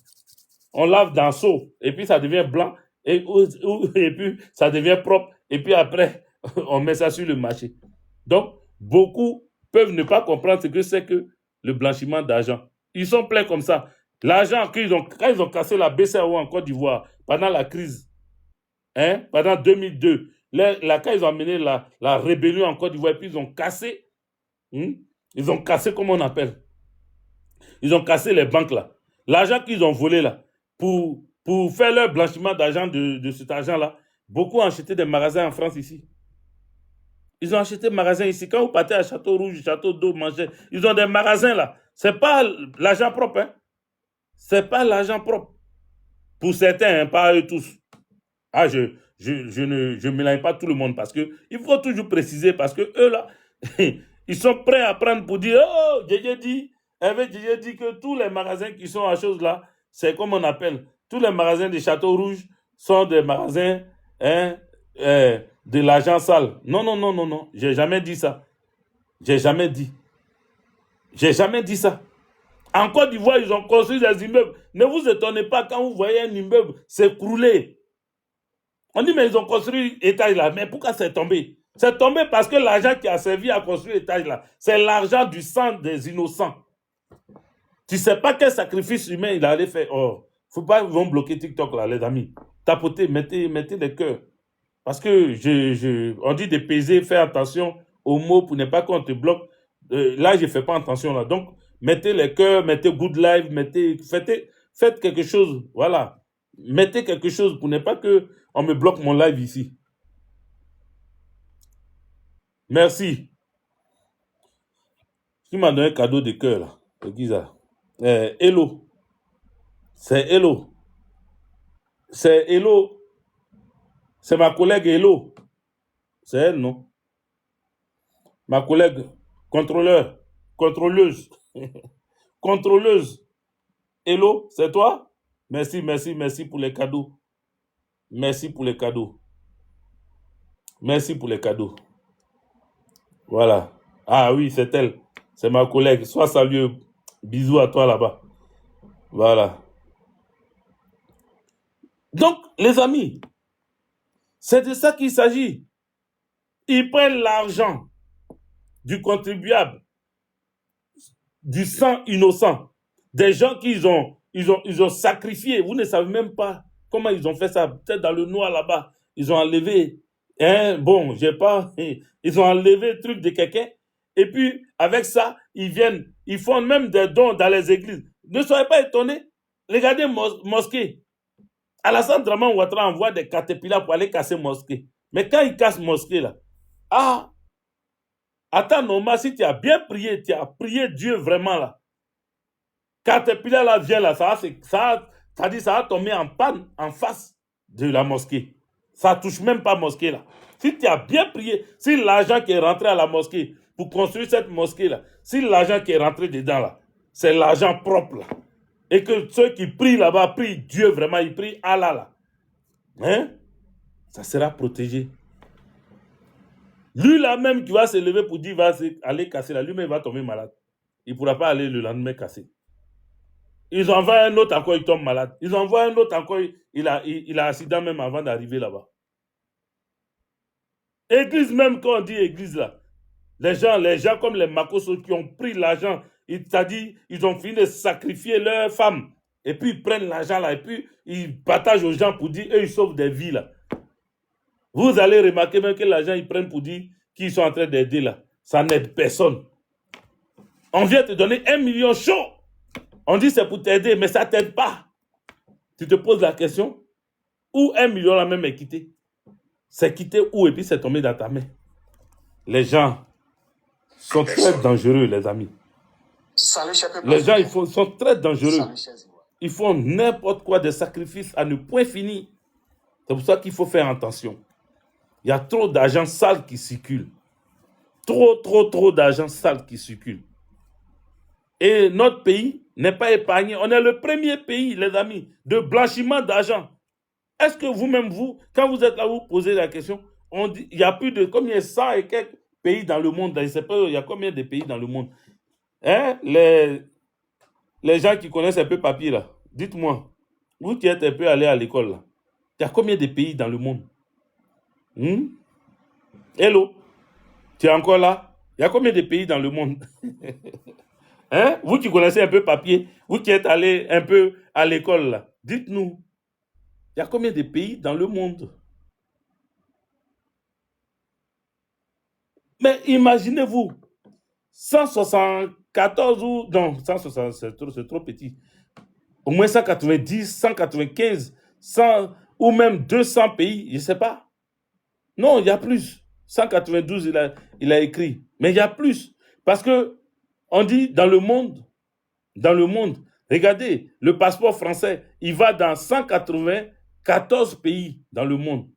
dans le seau, et puis ça devient blanc, et puis ça devient propre, et puis après, on met ça sur le marché. Donc, beaucoup peuvent ne pas comprendre ce que c'est que le blanchiment d'argent. Ils sont pleins comme ça. L'argent, quand ils ont cassé la BCAO en Côte d'Ivoire, pendant la crise, pendant 2002, quand ils ont amené la rébellion en Côte d'Ivoire, puis ils ont cassé, comment on appelle, ils ont cassé les banques là. L'argent qu'ils ont volé là, pour faire leur blanchiment d'argent de cet argent-là, beaucoup ont acheté des magasins en France ici. Ils ont acheté des magasins ici. Quand vous partez à Château Rouge, Château d'Eau, Manger, ils ont des magasins là. C'est pas l'argent propre, hein. C'est pas l'argent propre. Pour certains, hein, pas eux tous. Ah, je je ne mélange pas tout le monde parce que il faut toujours préciser parce que eux là, ils sont prêts à prendre pour dire oh, Djé dit que tous les magasins qui sont à chose là, c'est comme on appelle, tous les magasins de Château Rouge sont des magasins de l'argent sale. Non, j'ai jamais dit ça. J'ai jamais dit ça. En Côte d'Ivoire, ils ont construit des immeubles. Ne vous étonnez pas quand vous voyez un immeuble s'écrouler. On dit, mais ils ont construit l'étage là. Mais pourquoi c'est tombé? C'est tombé parce que l'argent qui a servi à construire l'étage là, c'est l'argent du sang des innocents. Tu ne sais pas quel sacrifice humain il allait faire. Oh, faut pas ils vont bloquer TikTok là, les amis. Tapotez, mettez les cœurs. Parce que on dit de peser, faire attention aux mots pour ne pas qu'on te bloque. Là, je ne fais pas attention là. Donc, mettez les cœurs, mettez good live, faites quelque chose. Voilà. Mettez quelque chose pour ne pas que on me bloque mon live ici. Merci. Qui m'a donné un cadeau de cœur là? C'est qui ça? Hello. C'est Hello. C'est Hello. C'est ma collègue Hello. C'est elle, non? Ma collègue contrôleuse. Contrôleuse. Hello, c'est toi? Merci pour les cadeaux. Merci pour les cadeaux. Merci pour les cadeaux. Voilà. Ah oui, c'est elle. C'est ma collègue. Sois salué. Bisous à toi là-bas. Voilà. Donc, les amis, c'est de ça qu'il s'agit. Ils prennent l'argent du contribuable, du sang innocent, des gens qu'ils ont sacrifiés. Vous ne savez même pas comment ils ont fait ça. Peut-être dans le noir là-bas, ils ont enlevé, ils ont enlevé le truc de quelqu'un. Et puis, avec ça, ils font même des dons dans les églises. Ne soyez pas étonnés. Regardez mosquée. Alassane Draman Ouattara envoie des caterpillars pour aller casser mosquée. Mais quand ils cassent mosquée là, attends, normal, si tu as bien prié, tu as prié Dieu vraiment là, caterpillar là vient là, ça va tomber en panne en face de la mosquée. Ça touche même pas mosquée là. Si tu as bien prié, si l'argent qui est rentré à la mosquée pour construire cette mosquée là, si l'argent qui est rentré dedans là, c'est l'argent propre là, et que ceux qui prient là-bas prient Dieu vraiment, ils prient Allah là, ça sera protégé. Lui là même qui va se lever pour dire il va aller casser là, lui-même va tomber malade. Il ne pourra pas aller le lendemain casser. Ils envoient un autre encore, il tombe malade. Ils envoient un autre encore, il a accident même avant d'arriver là-bas. Église même, quand on dit église là, les gens comme les Makoso qui ont pris l'argent, c'est-à-dire ils ont fini de sacrifier leurs femmes. Et puis ils prennent l'argent là, et puis ils partagent aux gens pour dire, eux ils sauvent des vies là. Vous allez remarquer même que l'argent ils prennent pour dire qu'ils sont en train d'aider là. Ça n'aide personne. On vient te donner 1 million chaud. On dit c'est pour t'aider, mais ça ne t'aide pas. Tu te poses la question, où 1 million là même est quitté? C'est quitté où et puis c'est tombé dans ta main. Les gens sont très dangereux, les amis. Les gens sont très dangereux. Ils font n'importe quoi, des sacrifices à ne point finir. C'est pour ça qu'il faut faire attention. Il y a trop d'argent sale qui circule. Trop d'argent sale qui circule. Et notre pays n'est pas épargné. On est le premier pays, les amis, de blanchiment d'argent. Est-ce que vous-même, quand vous êtes là, vous posez la question, on dit, il y a plus de combien, 100 et quelques pays dans le monde, je ne sais pas, il y a combien de pays dans le monde? Les gens qui connaissent un peu papier là, dites-moi, vous qui êtes un peu allés à l'école là, il y a combien de pays dans le monde? Hello, tu es encore là? Il y a combien de pays dans le monde? Vous qui connaissez un peu papier, vous qui êtes allés un peu à l'école là, dites-nous, il y a combien de pays dans le monde? Mais imaginez-vous, 174 ou... Non, 160, c'est trop petit. Au moins 190, 195, 100 ou même 200 pays, je ne sais pas. Non, il y a plus. 192, il a écrit. Mais il y a plus. Parce que on dit dans le monde, regardez, le passeport français, il va dans 194 pays dans le monde.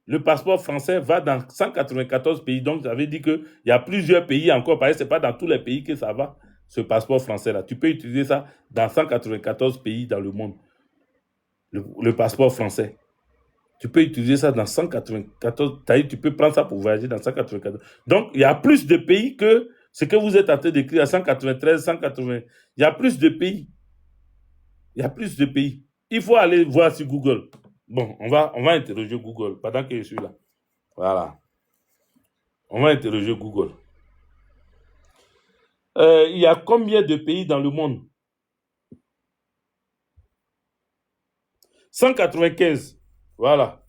le passeport français va dans 194 pays. Donc, ça veut dire qu'il y a plusieurs pays encore. Parce que ce n'est pas dans tous les pays que ça va, ce passeport français-là. Tu peux utiliser ça dans 194 pays dans le monde. Le passeport français. Tu peux utiliser ça dans 194. Tu peux prendre ça pour voyager dans 194. Donc, il y a plus de pays que ce que vous êtes en train d'écrire à 193, 180. Il y a plus de pays. Il y a plus de pays. Il faut aller voir sur Google. Bon, on va interroger Google pendant que je suis là. Voilà. On va interroger Google. Il y a combien de pays dans le monde? 195. Voilà.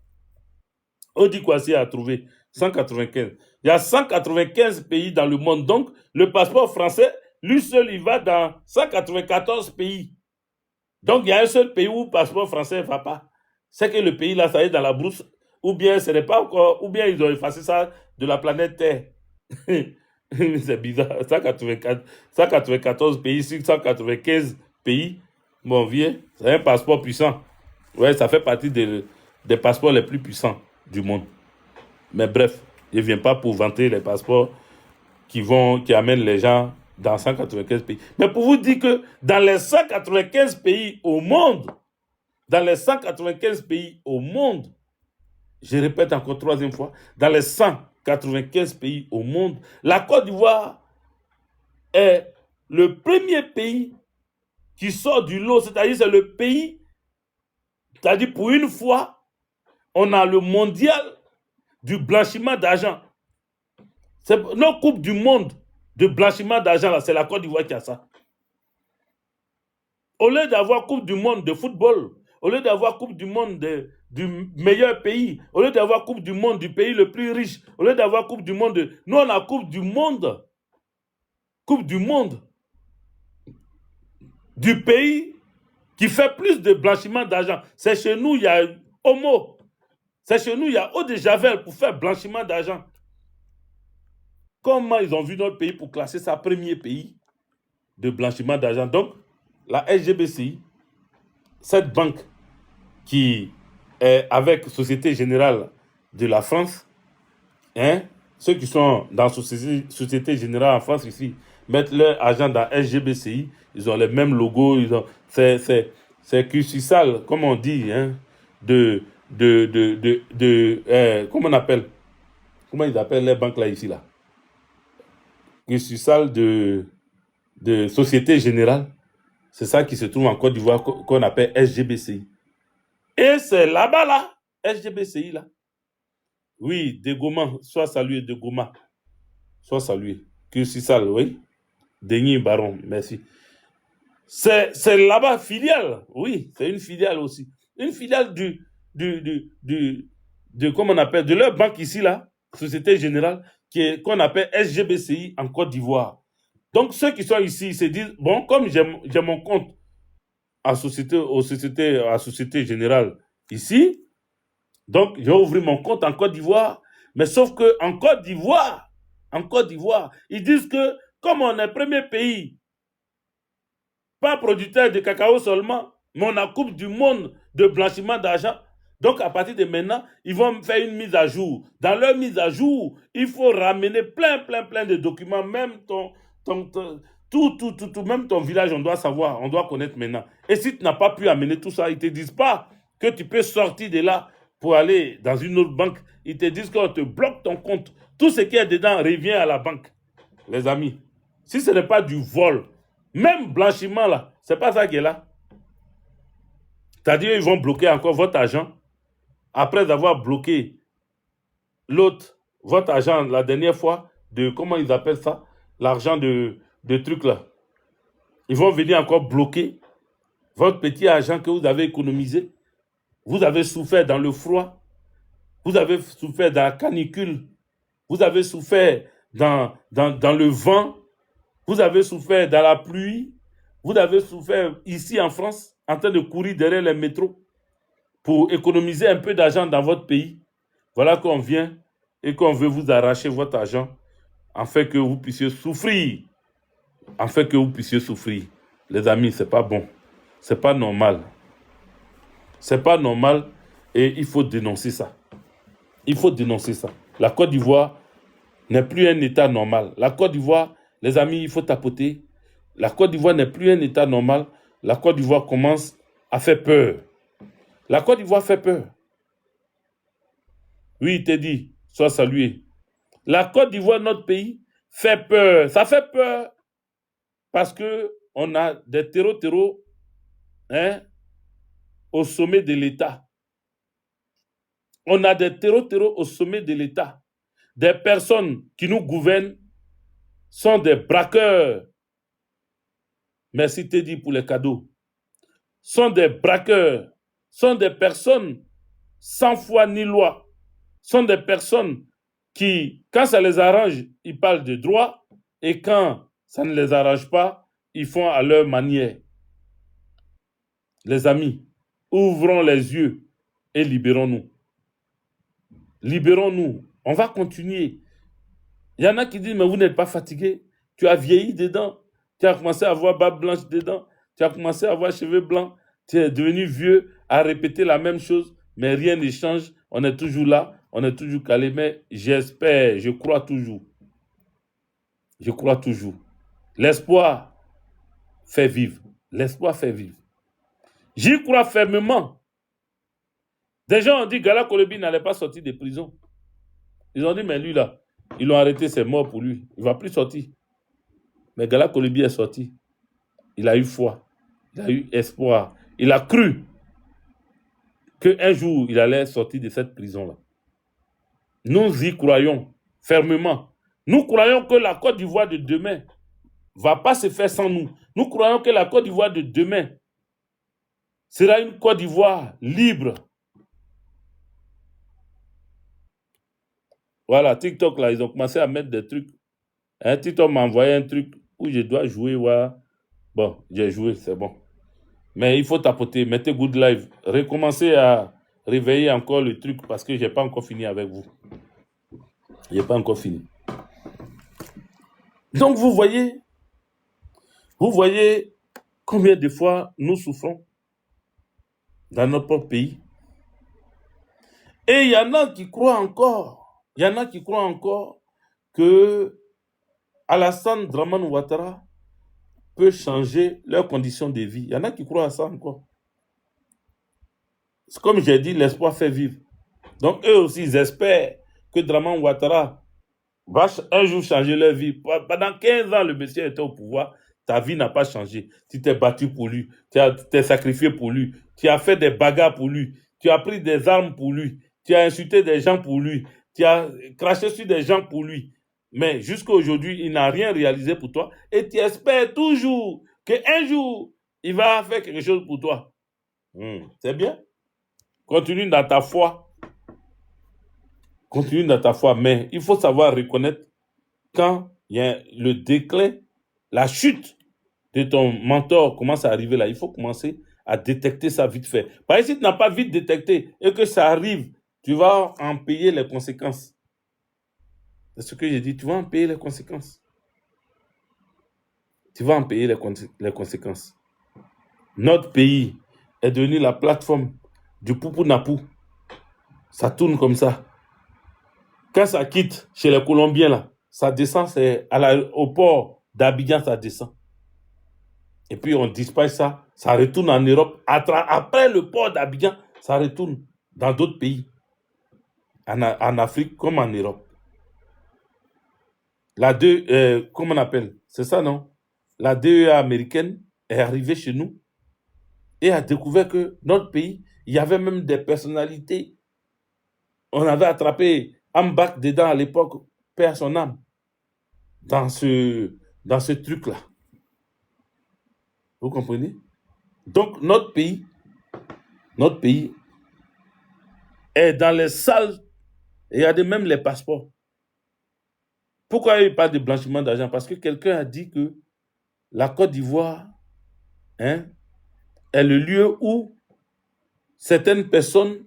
Odi Kwasi a trouvé 195. Il y a 195 pays dans le monde. Donc, le passeport français, lui seul, il va dans 194 pays. Donc, il y a un seul pays où le passeport français ne va pas. C'est que le pays là, ça est dans la brousse. Ou bien ce n'est pas encore, ou bien ils ont effacé ça de la planète Terre. C'est bizarre. 194 pays sur 195 pays. Bon, vieux, c'est un passeport puissant. Ouais, ça fait partie des passeports les plus puissants du monde. Mais bref, je ne viens pas pour vanter les passeports qui amènent les gens dans 195 pays. Mais pour vous dire que dans les 195 pays au monde, je répète encore troisième fois, dans les 195 pays au monde, la Côte d'Ivoire est le premier pays qui sort du lot, c'est-à-dire c'est le pays, c'est-à-dire pour une fois, on a le mondial du blanchiment d'argent. C'est nos coupes du monde de blanchiment d'argent, là, c'est la Côte d'Ivoire qui a ça. Au lieu d'avoir coupe du monde de football, au lieu d'avoir coupe du monde du meilleur pays, au lieu d'avoir coupe du monde du pays le plus riche, au lieu d'avoir coupe du monde nous on a coupe du monde du pays qui fait plus de blanchiment d'argent. C'est chez nous, il y a Homo. C'est chez nous, il y a eau de Javel pour faire blanchiment d'argent. Comment ils ont vu notre pays pour classer ça premier pays de blanchiment d'argent? Donc, la SGBCI, cette banque qui est avec Société Générale de la France, hein, ceux qui sont dans Société Générale en France ici, mettent leur argent dans SGBCI, ils ont les mêmes logos, c'est Cusisal, comme on dit, hein, comment on appelle, comment ils appellent les banques là ici là? Cusisal de Société Générale, c'est ça qui se trouve en Côte d'Ivoire qu'on appelle SGBCI. Et c'est là-bas là, SGBCI là. Oui, de Goma, soit salué, de Goma, soit salué. Cusisal, oui. Denis Baron, merci. C'est là-bas, filiale. Oui, c'est une filiale aussi. Une filiale comment on appelle, de leur banque ici, là, Société Générale, qu'on appelle SGBCI en Côte d'Ivoire. Donc, ceux qui sont ici, ils se disent, bon, comme j'ai mon compte à Société Générale ici, donc, j'ai ouvert mon compte en Côte d'Ivoire, mais sauf que en Côte d'Ivoire, ils disent que comme on est premier pays, pas producteur de cacao seulement, mais on a coupe du monde de blanchiment d'argent. Donc, à partir de maintenant, ils vont faire une mise à jour. Dans leur mise à jour, il faut ramener plein de documents, même tout, même ton village, on doit savoir, on doit connaître maintenant. Et si tu n'as pas pu amener tout ça, ils ne te disent pas que tu peux sortir de là pour aller dans une autre banque. Ils te disent qu'on te bloque ton compte. Tout ce qui est dedans revient à la banque, les amis. Si ce n'est pas du vol, même blanchiment là, c'est pas ça qui est là. C'est-à-dire ils vont bloquer encore votre argent après avoir bloqué votre argent la dernière fois de, comment ils appellent ça, l'argent de trucs là. Ils vont venir encore bloquer votre petit argent que vous avez économisé. Vous avez souffert dans le froid. Vous avez souffert dans la canicule. Vous avez souffert dans le vent. Vous avez souffert dans la pluie. Vous avez souffert ici en France, en train de courir derrière les métros pour économiser un peu d'argent dans votre pays. Voilà qu'on vient et qu'on veut vous arracher votre argent afin que vous puissiez souffrir. Les amis, c'est pas bon. C'est pas normal. C'est pas normal et il faut dénoncer ça. Il faut dénoncer ça. La Côte d'Ivoire n'est plus un État normal. La Côte d'Ivoire, les amis, il faut tapoter. La Côte d'Ivoire n'est plus un État normal. La Côte d'Ivoire commence à faire peur. La Côte d'Ivoire fait peur. Oui, il t'a dit, sois salué. La Côte d'Ivoire, notre pays, fait peur. Ça fait peur parce qu'on a des terreaux hein, au sommet de l'État. On a des terreaux au sommet de l'État. Des personnes qui nous gouvernent sont des braqueurs. Merci Teddy pour les cadeaux. Sont des braqueurs. Sont des personnes sans foi ni loi. Sont des personnes qui, quand ça les arrange, ils parlent de droit et quand ça ne les arrange pas, ils font à leur manière. Les amis, ouvrons les yeux et libérons-nous. Libérons-nous. On va continuer. Il y en a qui disent, mais vous n'êtes pas fatigué. Tu as vieilli dedans. Tu as commencé à avoir barbe blanche dedans. Tu as commencé à avoir cheveux blancs. Tu es devenu vieux à répéter la même chose, mais rien ne change. On est toujours là. On est toujours calé. Mais j'espère, je crois toujours. Je crois toujours. L'espoir fait vivre. L'espoir fait vivre. J'y crois fermement. Des gens ont dit que Gala Kolobi n'allait pas sortir de prison. Ils ont dit, mais lui là, ils l'ont arrêté, c'est mort pour lui. Il ne va plus sortir. Mais Gala Kolobi est sorti. Il a eu foi. Il a eu espoir. Il a cru qu'un jour, il allait sortir de cette prison-là. Nous y croyons fermement. Nous croyons que la Côte d'Ivoire de demain ne va pas se faire sans nous. Nous croyons que la Côte d'Ivoire de demain sera une Côte d'Ivoire libre. Voilà, TikTok, là, ils ont commencé à mettre des trucs. Hein, TikTok m'a envoyé un truc où je dois jouer. Ouais. Bon, j'ai joué, c'est bon. Mais il faut tapoter, mettez Good Live. Recommencez à réveiller encore le truc parce que je n'ai pas encore fini avec vous. Je n'ai pas encore fini. Donc, vous voyez combien de fois nous souffrons dans notre propre pays. Et il y en a qui croient encore. Il y en a qui croient encore que Alassane Dramane Ouattara peut changer leurs conditions de vie. Il y en a qui croient à ça encore. Comme j'ai dit, l'espoir fait vivre. Donc, eux aussi, ils espèrent que Dramane Ouattara va un jour changer leur vie. Pendant 15 ans, le monsieur était au pouvoir. Ta vie n'a pas changé. Tu t'es battu pour lui. Tu t'es sacrifié pour lui. Tu as fait des bagarres pour lui. Tu as pris des armes pour lui. Tu as insulté des gens pour lui. Tu as craché sur des gens pour lui. Mais jusqu'à aujourd'hui, il n'a rien réalisé pour toi. Et tu espères toujours qu'un jour, il va faire quelque chose pour toi. C'est bien. Continue dans ta foi. Continue dans ta foi. Mais il faut savoir reconnaître quand il y a le déclin, la chute de ton mentor commence à arriver là. Il faut commencer à détecter ça vite fait. Parce que si tu n'as pas vite détecté et que ça arrive, tu vas en payer les conséquences. C'est ce que j'ai dit, tu vas en payer les conséquences. Tu vas en payer les conséquences. Notre pays est devenu la plateforme du poupou-napou. Ça tourne comme ça. Quand ça quitte chez les Colombiens, là, ça descend, c'est au port d'Abidjan, ça descend. Et puis on dispatche ça, ça retourne en Europe. Après le port d'Abidjan, ça retourne dans d'autres pays. En Afrique comme en Europe. Comment on appelle? C'est ça, non? La DEA américaine est arrivée chez nous et a découvert que notre pays, il y avait même des personnalités. On avait attrapé Ambak dedans à l'époque, paix à son âme, dans ce truc-là. Vous comprenez? Donc, notre pays est dans les salles, et regardez même les passeports. Pourquoi il parle de blanchiment d'argent? Parce que quelqu'un a dit que la Côte d'Ivoire est le lieu où certaines personnes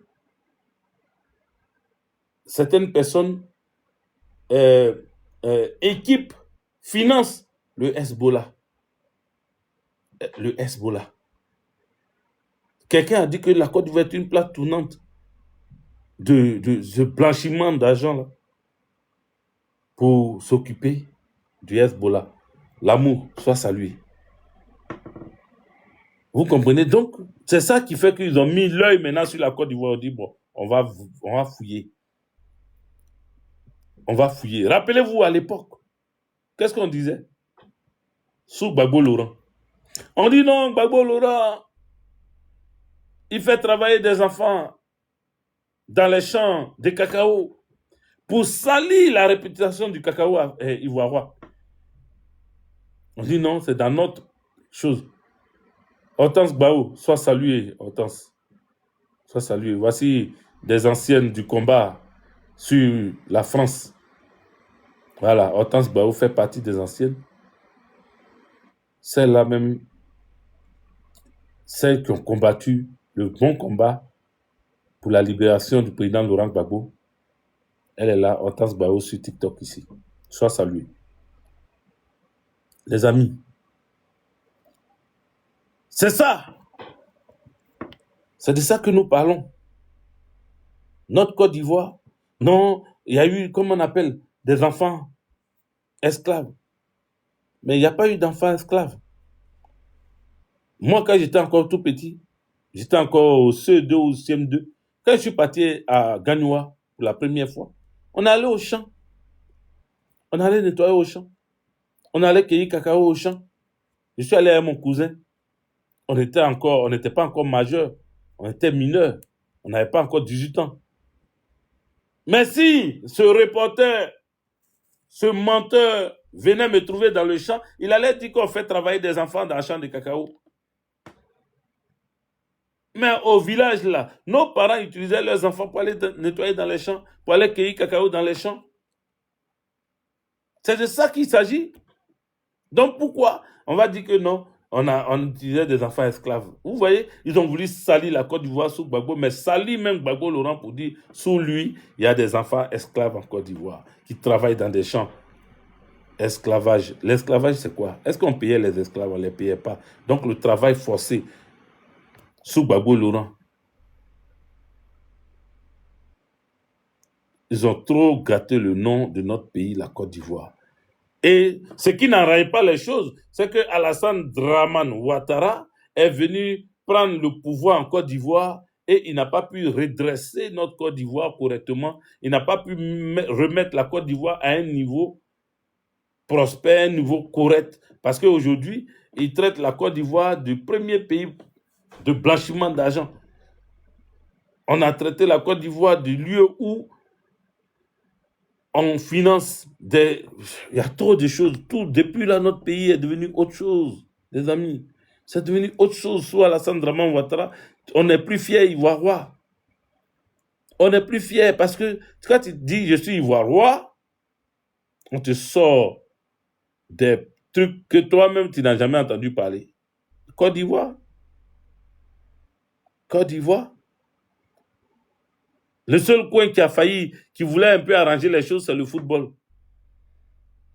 équipent, financent le Hezbollah. Le Hezbollah. Quelqu'un a dit que la Côte d'Ivoire est une plaque tournante. de ce blanchiment d'argent là pour s'occuper du Hezbollah. L'amour soit salué. Vous comprenez? Donc, c'est ça qui fait qu'ils ont mis l'œil maintenant sur la Côte d'Ivoire. On dit, bon, on va fouiller. On va fouiller. Rappelez-vous à l'époque, qu'est-ce qu'on disait? Sous Gbagbo Laurent. On dit non, Gbagbo Laurent, il fait travailler des enfants dans les champs de cacao pour salir la réputation du cacao ivoirien. On dit non, c'est dans notre chose. Hortense Gbao, sois salué, Hortense. Sois salué. Voici des anciennes du combat sur la France. Voilà, Hortense Gbao fait partie des anciennes. Celles-là même, celles qui ont combattu le bon combat pour la libération du président Laurent Gbagbo. Elle est là, Hortense Gbao sur TikTok ici. Sois salué. Les amis, c'est ça. C'est de ça que nous parlons. Notre Côte d'Ivoire, non, il y a eu, comment on appelle, des enfants esclaves. Mais il n'y a pas eu d'enfants esclaves. Moi, quand j'étais encore tout petit, j'étais encore au CE2 ou CM2, quand je suis parti à Gagnoua pour la première fois, on allait au champ. On allait nettoyer au champ. On allait cueillir cacao au champ. Je suis allé avec mon cousin. On n'était pas encore majeur. On était mineurs. On n'avait pas encore 18 ans. Mais si ce reporter, ce menteur venait me trouver dans le champ, il allait dire qu'on fait travailler des enfants dans le champ de cacao. Mais au village là, nos parents utilisaient leurs enfants pour aller nettoyer dans les champs, pour aller cueillir cacao dans les champs. C'est de ça qu'il s'agit. Donc pourquoi on va dire que non, on utilisait des enfants esclaves? Vous voyez, ils ont voulu salir la Côte d'Ivoire sous Gbagbo, mais salir même Gbagbo Laurent pour dire, sous lui, il y a des enfants esclaves en Côte d'Ivoire qui travaillent dans des champs. Esclavage. L'esclavage, c'est quoi? Est-ce qu'on payait les esclaves? On ne les payait pas. Donc le travail forcé sous Gbagbo Laurent. Ils ont trop gâté le nom de notre pays, la Côte d'Ivoire. Et ce qui n'enraye pas les choses, c'est que Alassane Dramane Ouattara est venu prendre le pouvoir en Côte d'Ivoire et il n'a pas pu redresser notre Côte d'Ivoire correctement. Il n'a pas pu remettre la Côte d'Ivoire à un niveau prospère, un niveau correct. Parce qu'aujourd'hui, il traite la Côte d'Ivoire du premier pays de blanchiment d'argent. On a traité la Côte d'Ivoire du lieu où on finance des... Il y a trop de choses. Tout, depuis là, notre pays est devenu autre chose, les amis. C'est devenu autre chose. Sous Alassane Dramane Ouattara, on n'est plus fiers ivoirois. On n'est plus fiers parce que quand tu dis je suis ivoirois, on te sort des trucs que toi-même tu n'as jamais entendu parler. Côte d'Ivoire. Côte d'Ivoire. Le seul coin qui a failli, qui voulait un peu arranger les choses, c'est le football.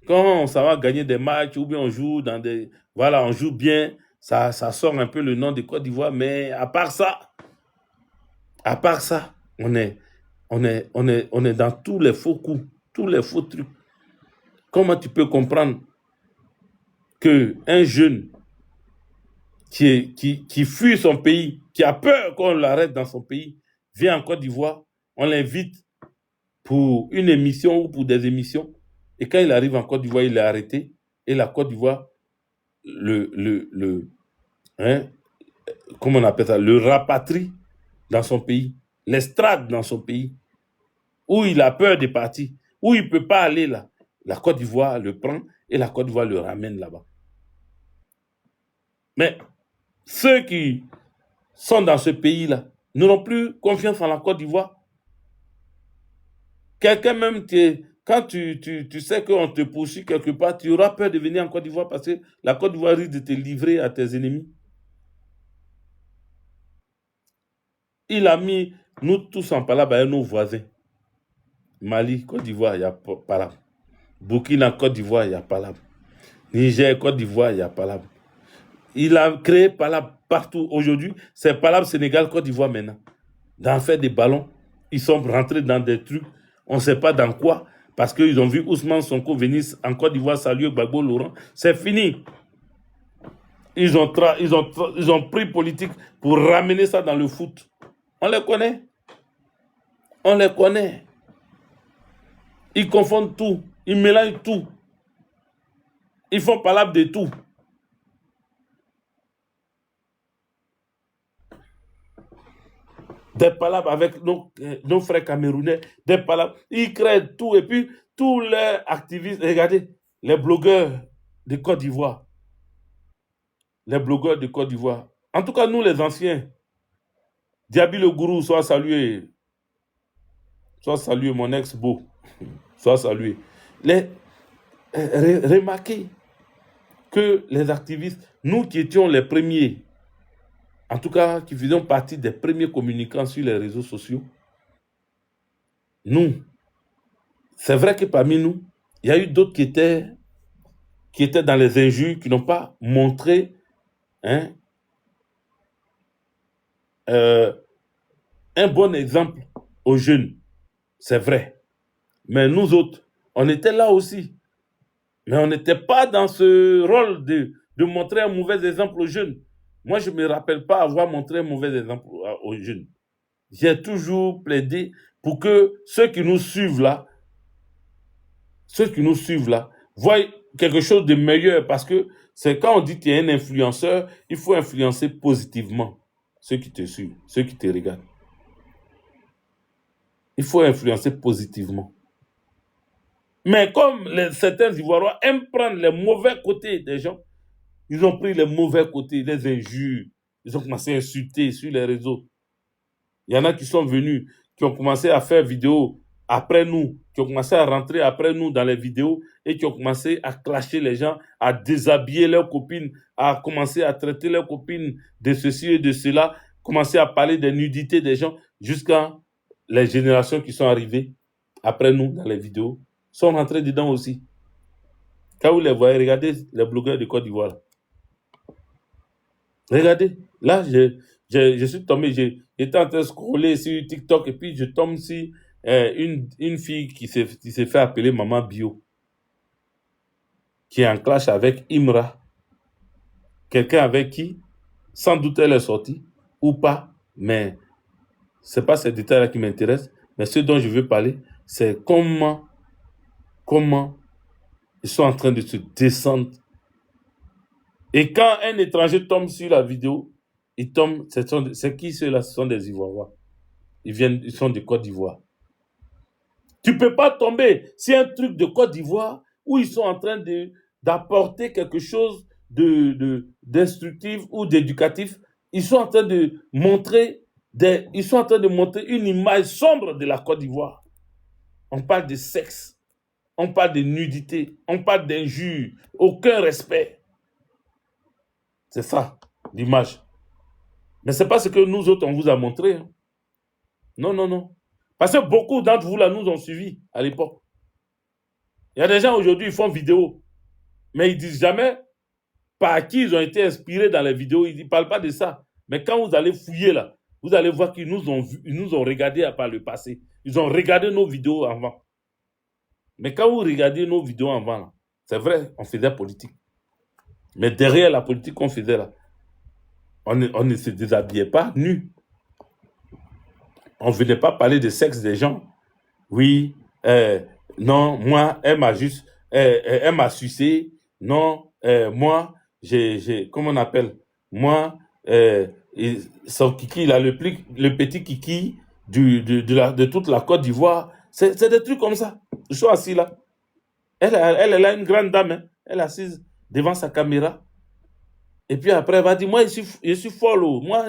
Quand ça va gagner des matchs ou bien on joue dans des... Voilà, on joue bien, ça sort un peu le nom de Côte d'Ivoire, mais à part ça, on est dans tous les faux coups, tous les faux trucs. Comment tu peux comprendre qu'un jeune qui fuit son pays, qui a peur qu'on l'arrête dans son pays, vient en Côte d'Ivoire, on l'invite pour une émission ou pour des émissions, et quand il arrive en Côte d'Ivoire, il est arrêté, et la Côte d'Ivoire, comment on appelle ça, le rapatrie dans son pays, l'extrade dans son pays, où il a peur de partir, où il ne peut pas aller là. La Côte d'Ivoire le prend et la Côte d'Ivoire le ramène là-bas. Mais ceux qui sont dans ce pays-là n'auront plus confiance en la Côte d'Ivoire. Quelqu'un même, quand tu sais qu'on te poursuit quelque part, tu auras peur de venir en Côte d'Ivoire parce que la Côte d'Ivoire risque de te livrer à tes ennemis. Il a mis nous tous en palabre avec nos voisins. Mali, Côte d'Ivoire, il y a palabre. Burkina, Côte d'Ivoire, il y a palabre. Niger, Côte d'Ivoire, il y a palabre. Il a créé palabre partout. Aujourd'hui, c'est palabre Sénégal, Côte d'Ivoire maintenant. D'en faire des ballons ils sont rentrés dans des trucs, on ne sait pas dans quoi, parce qu'ils ont vu Ousmane Sonko venir en Côte d'Ivoire saluer Gbagbo Laurent. C'est fini. Ils ont pris politique pour ramener ça dans le foot. On les connaît. On les connaît. Ils confondent tout. Ils mélangent tout. Ils font palabre de tout. Des palabres avec nos frères camerounais, des palabres. Ils créent tout. Et puis, tous les activistes, regardez, les blogueurs de Côte d'Ivoire. Les blogueurs de Côte d'Ivoire. En tout cas, nous, les anciens. Diaby le gourou, soit salué. Soit salué, mon ex-beau. Soit salué. Remarquez que les activistes, nous qui étions les premiers, en tout cas, qui faisions partie des premiers communicants sur les réseaux sociaux, nous, c'est vrai que parmi nous, il y a eu d'autres qui étaient dans les injures, qui n'ont pas montré un bon exemple aux jeunes. C'est vrai. Mais nous autres, on était là aussi. Mais on n'était pas dans ce rôle de montrer un mauvais exemple aux jeunes. Moi, je ne me rappelle pas avoir montré un mauvais exemple aux jeunes. J'ai toujours plaidé pour que ceux qui nous suivent là, voient quelque chose de meilleur, parce que c'est quand on dit qu'il y a un influenceur, il faut influencer positivement ceux qui te suivent, ceux qui te regardent. Il faut influencer positivement. Mais comme certains Ivoiriens aiment prendre les mauvais côtés des gens, ils ont pris les mauvais côtés, les injures. Ils ont commencé à insulter sur les réseaux. Il y en a qui sont venus, qui ont commencé à faire vidéo après nous, qui ont commencé à rentrer après nous dans les vidéos et qui ont commencé à clasher les gens, à déshabiller leurs copines, à commencer à traiter leurs copines de ceci et de cela, commencer à parler des nudités des gens, jusqu'à les générations qui sont arrivées après nous dans les vidéos sont rentrés dedans aussi. Quand vous les voyez, regardez les blogueurs de Côte d'Ivoire. Regardez, là, je suis tombé, j'étais en train de scroller sur TikTok et puis je tombe sur une fille qui s'est fait appeler Maman Bio, qui est en clash avec Imra. Quelqu'un avec qui, sans doute, elle est sortie, ou pas, mais c'est pas ces détails-là qui m'intéressent, mais ce dont je veux parler, c'est comment ils sont en train de se descendre. Et quand un étranger tombe sur la vidéo, il tombe, c'est qui ceux-là? Ce sont des Ivoiriens. Ils sont de Côte d'Ivoire. Tu peux pas tomber sur un truc de Côte d'Ivoire où ils sont en train d'apporter quelque chose d'instructif ou d'éducatif. Ils sont en train de montrer une image sombre de la Côte d'Ivoire. On parle de sexe, on parle de nudité, on parle d'injures, aucun respect. C'est ça, l'image. Mais c'est pas ce que nous autres, on vous a montré. Hein. Non, non, non. Parce que beaucoup d'entre vous, là, nous ont suivis à l'époque. Il y a des gens aujourd'hui, ils font vidéo, mais ils disent jamais par qui ils ont été inspirés dans les vidéos. Ils ne parlent pas de ça. Mais quand vous allez fouiller, là, vous allez voir qu'ils nous ont vus, ils nous ont regardé par le passé. Ils ont regardé nos vidéos avant. Mais quand vous regardez nos vidéos avant, c'est vrai, on faisait politique. Mais derrière la politique qu'on faisait là, on ne se déshabillait pas nu. On ne venait pas parler de sexe des gens. Oui, non, moi, elle m'a sucé. Non, moi, comment on appelle? Moi, son kiki, là, le petit kiki de toute la Côte d'Ivoire. C'est des trucs comme ça. Je suis assis là. Elle est là, une grande dame. Hein. Elle est assise devant sa caméra. Et puis après, elle va dire, moi, je suis folle. Moi,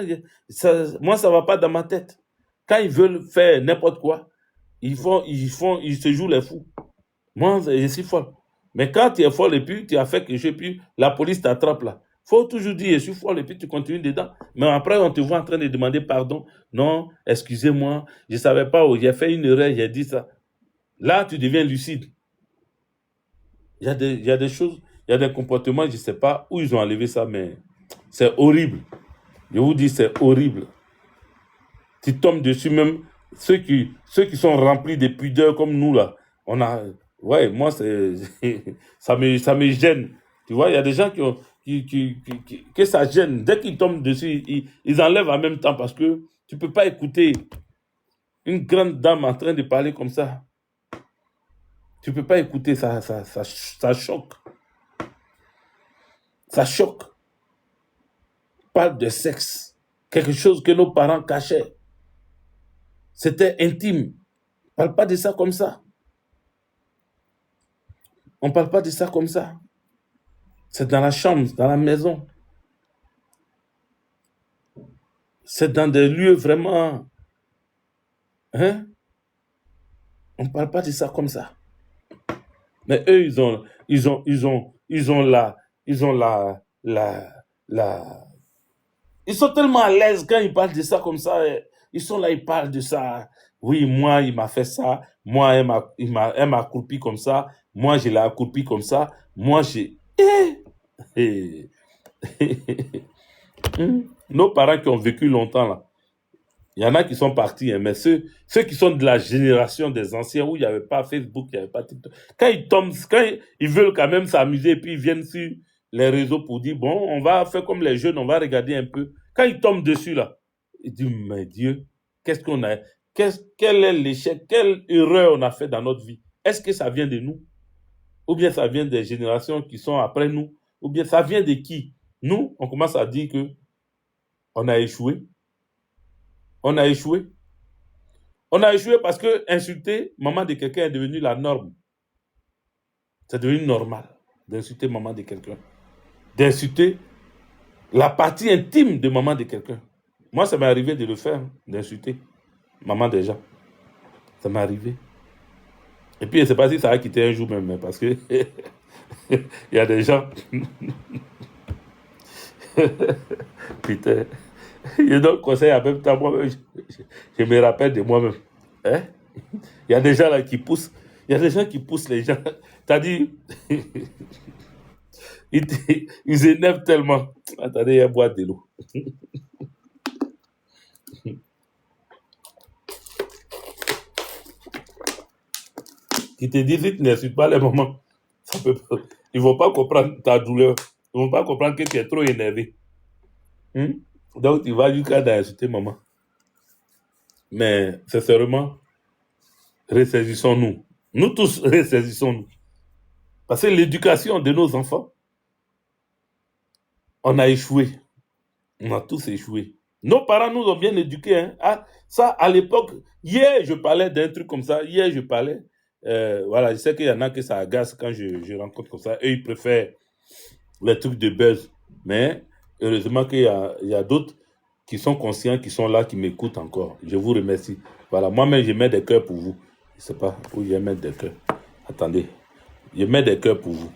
ça ne va pas dans ma tête. Quand ils veulent faire n'importe quoi, ils se jouent les fous. Moi, je suis folle. Mais quand tu es folle et puis tu as fait quelque chose, puis la police t'attrape là, il faut toujours dire, je suis folle et puis tu continues dedans. Mais après, on te voit en train de demander pardon. Non, excusez-moi, je ne savais pas, j'ai fait une erreur, j'ai dit ça. Là, tu deviens lucide. Il y a des choses, il y a des comportements, je ne sais pas où ils ont enlevé ça, mais c'est horrible. Je vous dis, c'est horrible. Tu tombes dessus même, ceux qui sont remplis de pudeur comme nous, là, ouais, moi, ça me gêne. Tu vois, il y a des gens que ça gêne. Dès qu'ils tombent dessus, ils enlèvent en même temps parce que tu peux pas écouter une grande dame en train de parler comme ça. Tu peux pas écouter, ça choque. Ça choque. Parle de sexe. Quelque chose que nos parents cachaient. C'était intime. On ne parle pas de ça comme ça. On ne parle pas de ça comme ça. C'est dans la chambre, dans la maison. C'est dans des lieux vraiment... Hein? On ne parle pas de ça comme ça. Mais eux, ils sont tellement à l'aise quand ils parlent de ça comme ça. Ils sont là, ils parlent de ça. Oui, moi, il m'a fait ça. Moi, elle m'a accroupi comme ça. Moi, je l'ai accroupi comme ça. Moi, j'ai... Nos parents qui ont vécu longtemps, là, il y en a qui sont partis, hein, mais ceux qui sont de la génération des anciens où il n'y avait pas Facebook, il n'y avait pas TikTok, quand ils tombent, ils veulent quand même s'amuser, et puis ils viennent sur les réseaux pour dire, bon, on va faire comme les jeunes, on va regarder un peu. Quand ils tombent dessus, là, ils disent, mais Dieu, qu'est-ce qu'on a, quel est l'échec, quelle erreur on a fait dans notre vie? Est-ce que ça vient de nous? Ou bien ça vient des générations qui sont après nous? Ou bien ça vient de qui? Nous, on commence à dire que on a échoué. On a échoué. On a échoué parce que insulter maman de quelqu'un est devenu la norme. C'est devenu normal d'insulter maman de quelqu'un. D'insulter la partie intime de maman de quelqu'un. Moi, ça m'est arrivé de le faire, d'insulter maman des gens. Ça m'est arrivé. Et puis, je ne sais pas si ça a quitté un jour même, parce que il y a des gens... Putain. Je donne conseil en même temps, moi-même, je me rappelle de moi-même. Hein? Il y a des gens là qui poussent. Il y a des gens qui poussent les gens. C'est-à-dire, ils énervent tellement. Attendez, il y a boire de l'eau. Ils te disent, tu n'insultes pas les mamans. Ils ne vont pas comprendre ta douleur. Ils ne vont pas comprendre que tu es trop énervé. Donc, tu vas jusqu'à insulter maman. Mais, sincèrement, ressaisissons-nous. Nous tous, ressaisissons-nous. Parce que l'éducation de nos enfants, on a échoué. On a tous échoué. Nos parents nous ont bien éduqués. Hein. Ah, ça, à l'époque, hier, je parlais d'un truc comme ça. Hier, je parlais. Voilà, je sais qu'il y en a que ça agace quand je rencontre comme ça. Eux, ils préfèrent les trucs de buzz. Mais heureusement qu'il y a d'autres qui sont conscients, qui sont là, qui m'écoutent encore. Je vous remercie. Voilà, moi-même, je mets des cœurs pour vous. Je ne sais pas où je vais mettre des cœurs. Attendez. Je mets des cœurs pour vous.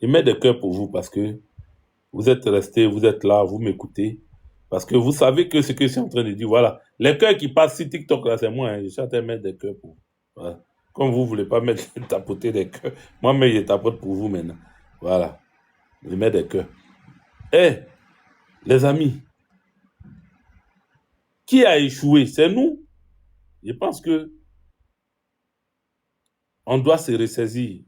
Je mets des cœurs pour vous parce que vous êtes restés, vous êtes là, vous m'écoutez. Parce que vous savez que ce que je suis en train de dire, voilà. Les cœurs qui passent sur TikTok, là, c'est moi. Hein. Je suis en train de mettre des cœurs pour vous. Voilà. Comme vous ne voulez pas mettre, tapoter des cœurs, moi-même, je tapote pour vous maintenant. Voilà. Je mets des cœurs. Eh, les amis, qui a échoué? C'est nous. Je pense que on doit se ressaisir.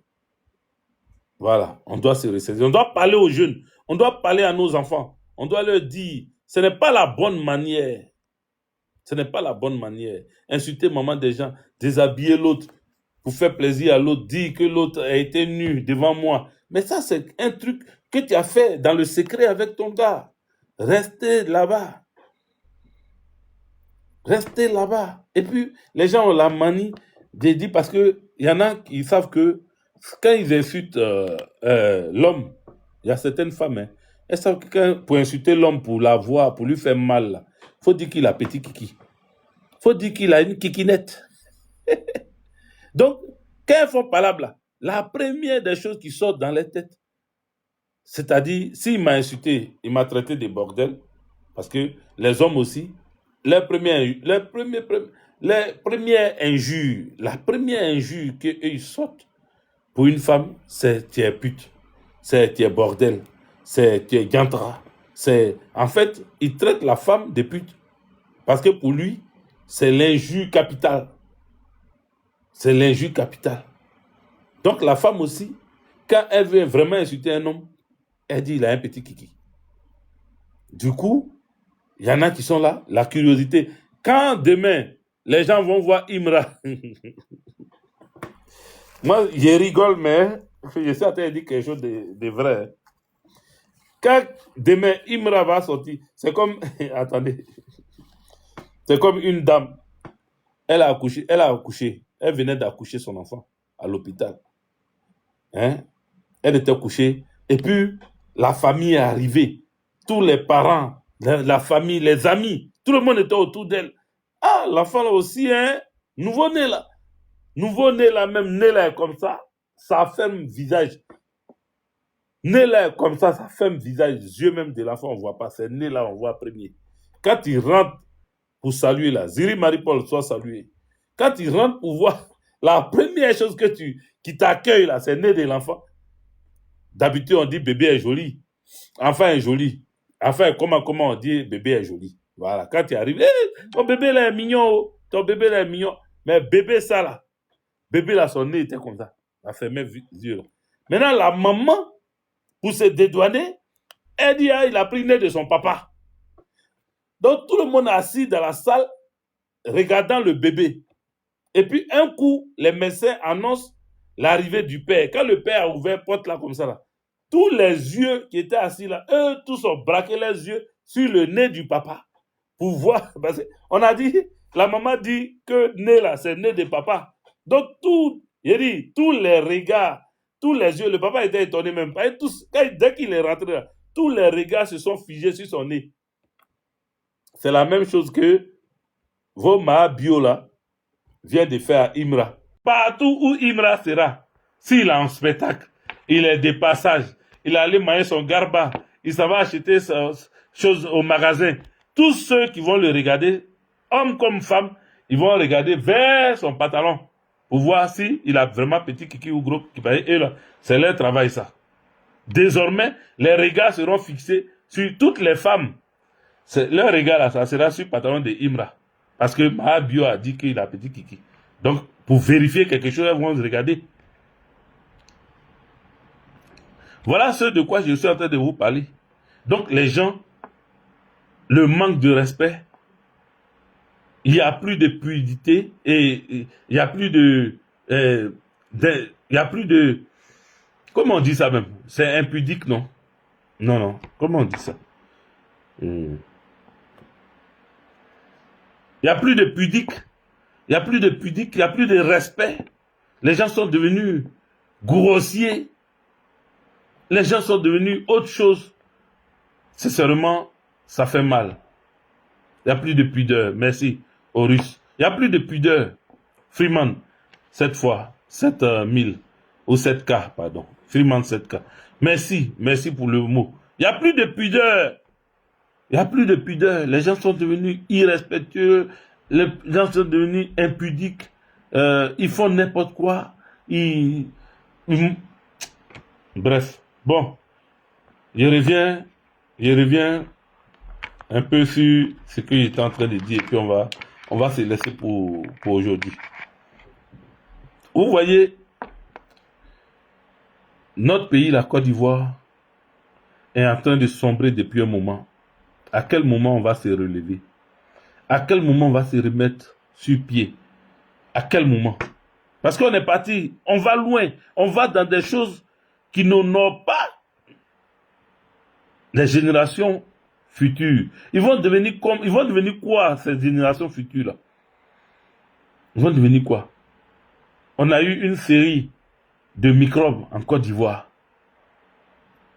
Voilà, on doit se ressaisir. On doit parler aux jeunes. On doit parler à nos enfants. On doit leur dire, ce n'est pas la bonne manière. Ce n'est pas la bonne manière. Insulter maman des gens, déshabiller l'autre pour faire plaisir à l'autre, dire que l'autre a été nu devant moi. Mais ça, c'est un truc que tu as fait dans le secret avec ton gars. Restez là-bas. Restez là-bas. Et puis, les gens ont la manie de dire, parce qu'il y en a qui savent que quand ils insultent l'homme, il y a certaines femmes, hein, elles savent que pour insulter l'homme, pour l'avoir, pour lui faire mal, il faut dire qu'il a petit kiki. Il faut dire qu'il a une kikinette. Donc, quand elles font palabre, la première des choses qui sortent dans les têtes, c'est-à-dire, s'il m'a insulté, il m'a traité de bordel, parce que les hommes aussi, la première injure qu'ils sortent pour une femme, c'est tu es pute, c'est tu es bordel, c'est tu es gantra. En fait, il traite la femme de pute. Parce que pour lui, c'est l'injure capitale. C'est l'injure capitale. Donc la femme aussi, quand elle veut vraiment insulter un homme, elle dit il a un petit kiki. Du coup, il y en a qui sont là, la curiosité. Quand demain, les gens vont voir Imra, moi je rigole, mais je suis en train de dire quelque chose de vrai. Quand demain Imra va sortir, c'est comme, attendez, c'est comme une dame, elle a accouché, elle venait d'accoucher son enfant à l'hôpital. Hein? Elle était couchée, et puis la famille est arrivée, tous les parents, la famille, les amis, tout le monde était autour d'elle. Ah, l'enfant là aussi, hein, nouveau-né là, même né là comme ça ferme visage. Né là comme ça ferme visage, les yeux même de l'enfant, on ne voit pas, c'est né là, on voit premier. Quand il rentre pour saluer là, Ziri Marie-Paul soit salué. Quand il rentre pour voir, la première chose qui t'accueille là, c'est né de l'enfant. D'habitude, on dit bébé est joli, enfant est joli. Enfin, comment on dit bébé est joli. Voilà, quand tu arrives, hey, ton bébé là est mignon, ton bébé là est mignon. Mais bébé ça là, bébé là, son nez était comme ça. Elle fermait les yeux là. Maintenant, la maman, pour se dédouaner, elle dit, ah, il a pris le nez de son papa. Donc, tout le monde est assis dans la salle, regardant le bébé. Et puis, un coup, les médecins annoncent l'arrivée du père. Quand le père a ouvert la porte là, comme ça, là, tous les yeux qui étaient assis là, eux, tous ont braqué les yeux sur le nez du papa. Pour voir. Parce on a dit, la maman dit que nez là, c'est nez de papa. Donc, tous les regards, tous les yeux, le papa était étonné même. Dès qu'il est rentré là, tous les regards se sont figés sur son nez. C'est la même chose que vos Mahabio là vient de faire à Imra. Partout où Imra sera, s'il a un spectacle, il est de passage, il est allé manger son garba, il s'en va acheter sa chose au magasin. Tous ceux qui vont le regarder, hommes comme femmes, ils vont regarder vers son pantalon pour voir s'il a vraiment petit kiki ou gros kiki. Et là, c'est leur travail ça. Désormais, les regards seront fixés sur toutes les femmes. Leur regard là, ça sera sur le pantalon de Imra. Parce que Mahabio a dit qu'il a petit kiki. Donc, pour vérifier quelque chose, elles vont regarder. Voilà ce de quoi je suis en train de vous parler. Donc, les gens, le manque de respect, il n'y a plus de fluidité et il n'y a plus il y a plus de, comment on dit ça même? C'est impudique, non? Non, comment on dit ça? Il n'y a plus de pudique. Il n'y a plus de pudique, il n'y a plus de respect. Les gens sont devenus grossiers. Les gens sont devenus autre chose. Sincèrement, ça fait mal. Il n'y a plus de pudeur. Merci aux Russes. Il n'y a plus de pudeur. Freeman, cette fois, 7000 ou 7K, pardon. Freeman 7K. Merci pour le mot. Il n'y a plus de pudeur. Il n'y a plus de pudeur. Les gens sont devenus irrespectueux. Les gens sont devenus impudiques. Ils font n'importe quoi. Bref. Bon. Je reviens un peu sur ce que j'étais en train de dire. Et puis on va se laisser pour aujourd'hui. Vous voyez, notre pays, la Côte d'Ivoire, est en train de sombrer depuis un moment. À quel moment on va se relever? À quel moment on va se remettre sur pied? À quel moment? Parce qu'on est parti, on va loin, on va dans des choses qui n'honorent pas les générations futures. Ils vont devenir quoi, ces générations futures-là? Ils vont devenir quoi? On a eu une série de microbes en Côte d'Ivoire.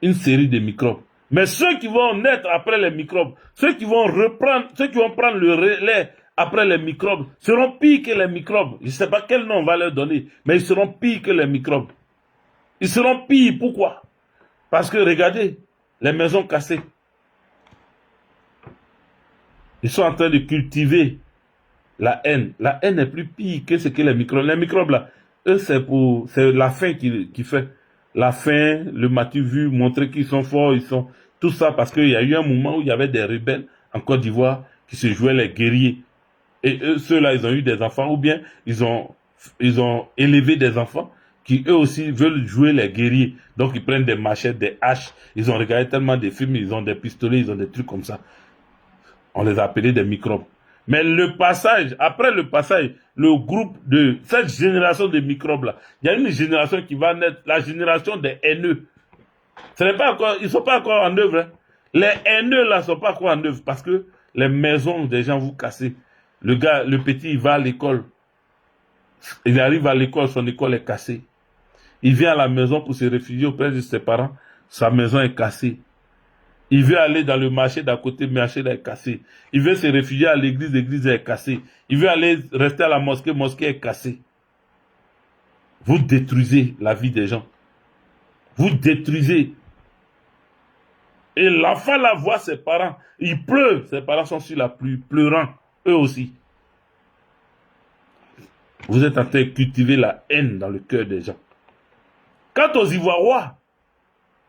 Une série de microbes. Mais ceux qui vont naître après les microbes, ceux qui vont prendre le relais après les microbes, seront pires que les microbes. Je ne sais pas quel nom on va leur donner, mais ils seront pires que les microbes. Ils seront pires, pourquoi? Parce que regardez, les maisons cassées. Ils sont en train de cultiver la haine. La haine est plus pire que ce que les microbes. Les microbes là, eux c'est la faim qui fait. La faim, le matu vu, montrer qu'ils sont forts, tout ça parce qu'il y a eu un moment où il y avait des rebelles en Côte d'Ivoire qui se jouaient les guerriers. Et ceux-là, ils ont eu des enfants, ou bien ils ont élevé des enfants qui eux aussi veulent jouer les guerriers. Donc ils prennent des machettes, des haches. Ils ont regardé tellement de films, ils ont des pistolets, ils ont des trucs comme ça. On les a appelés des microbes. Mais le passage, après le passage, le groupe de cette génération de microbes-là, il y a une génération qui va naître, la génération des haineux. Ce n'est pas encore, ils ne sont pas encore en œuvre. Hein. Les haineux là ne sont pas encore en œuvre parce que les maisons des gens vous cassent. Le gars, le petit, il va à l'école. Il arrive à l'école, son école est cassée. Il vient à la maison pour se réfugier auprès de ses parents. Sa maison est cassée. Il veut aller dans le marché d'à côté, le marché est cassé. Il veut se réfugier à l'église, l'église est cassée. Il veut aller rester à la mosquée, mosquée est cassée. Vous détruisez la vie des gens. Vous détruisez. Et l'enfant là voit ses parents. Il pleure. Ses parents sont sur la pluie, pleurant. Eux aussi. Vous êtes en train de cultiver la haine dans le cœur des gens. Quant aux Ivoiriens,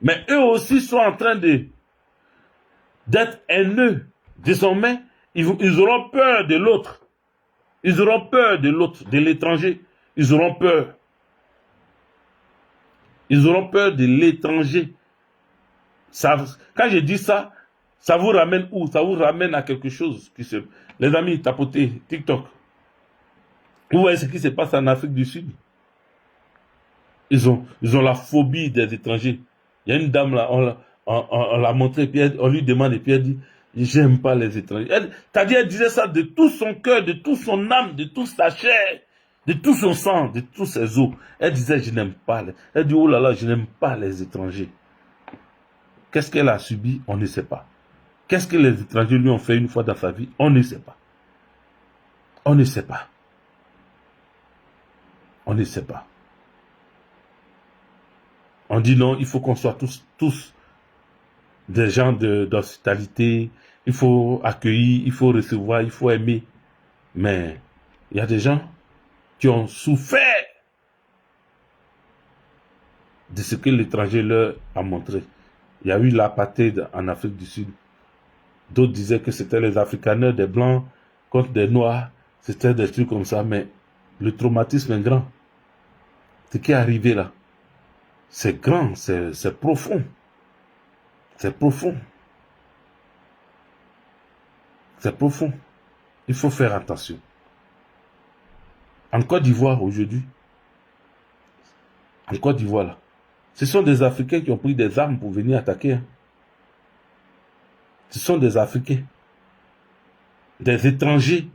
mais eux aussi sont en train d'être haineux. Désormais, ils auront peur de l'autre. Ils auront peur de l'autre, de l'étranger. Ils auront peur. Ils auront peur de l'étranger. Quand je dis ça, ça vous ramène où? Ça vous ramène à quelque chose. Les amis, tapotez TikTok. Vous voyez ce qui se passe en Afrique du Sud. Ils ont la phobie des étrangers. Il y a une dame là, on l'a montré, puis on lui demande, et puis elle dit, j'aime pas les étrangers. Elle disait ça de tout son cœur, de toute son âme, de toute sa chair, de tout son sang, de tous ses os. Elle disait, je n'aime pas. Elle dit, oh là là, je n'aime pas les étrangers. Qu'est-ce qu'elle a subi? On ne sait pas. Qu'est-ce que les étrangers lui ont fait une fois dans sa vie? On ne sait pas. On ne sait pas. On ne sait pas. On dit non, il faut qu'on soit tous des gens d'hospitalité, il faut accueillir, il faut recevoir, il faut aimer. Mais il y a des gens qui ont souffert de ce que l'étranger leur a montré. Il y a eu l'apartheid en Afrique du Sud. D'autres disaient que c'était les Afrikaners, des Blancs contre des Noirs. C'était des trucs comme ça, mais le traumatisme est grand. Ce qui est arrivé là, c'est grand, c'est profond. C'est profond. C'est profond. Il faut faire attention. En Côte d'Ivoire aujourd'hui, en Côte d'Ivoire là, ce sont des Africains qui ont pris des armes pour venir attaquer. Hein. Ce sont des Africains, des étrangers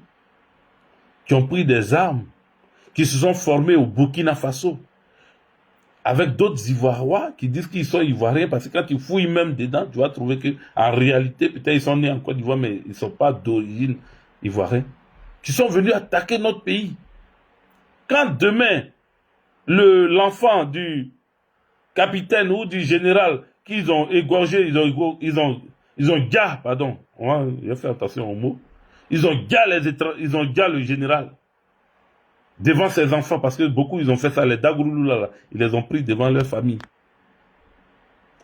qui ont pris des armes, qui se sont formés au Burkina Faso, avec d'autres Ivoiriens qui disent qu'ils sont Ivoiriens, parce que quand tu fouilles même dedans, tu vas trouver qu'en réalité, peut-être ils sont nés en Côte d'Ivoire, mais ils ne sont pas d'origine ivoirienne, qui sont venus attaquer notre pays. Quand demain, l'enfant du capitaine ou du général qu'ils ont égorgé, ils ont gars, pardon, il faut faire attention aux mots, ils ont gars le général devant ses enfants, parce que beaucoup ils ont fait ça, les Dagoulou là, ils les ont pris devant leur famille.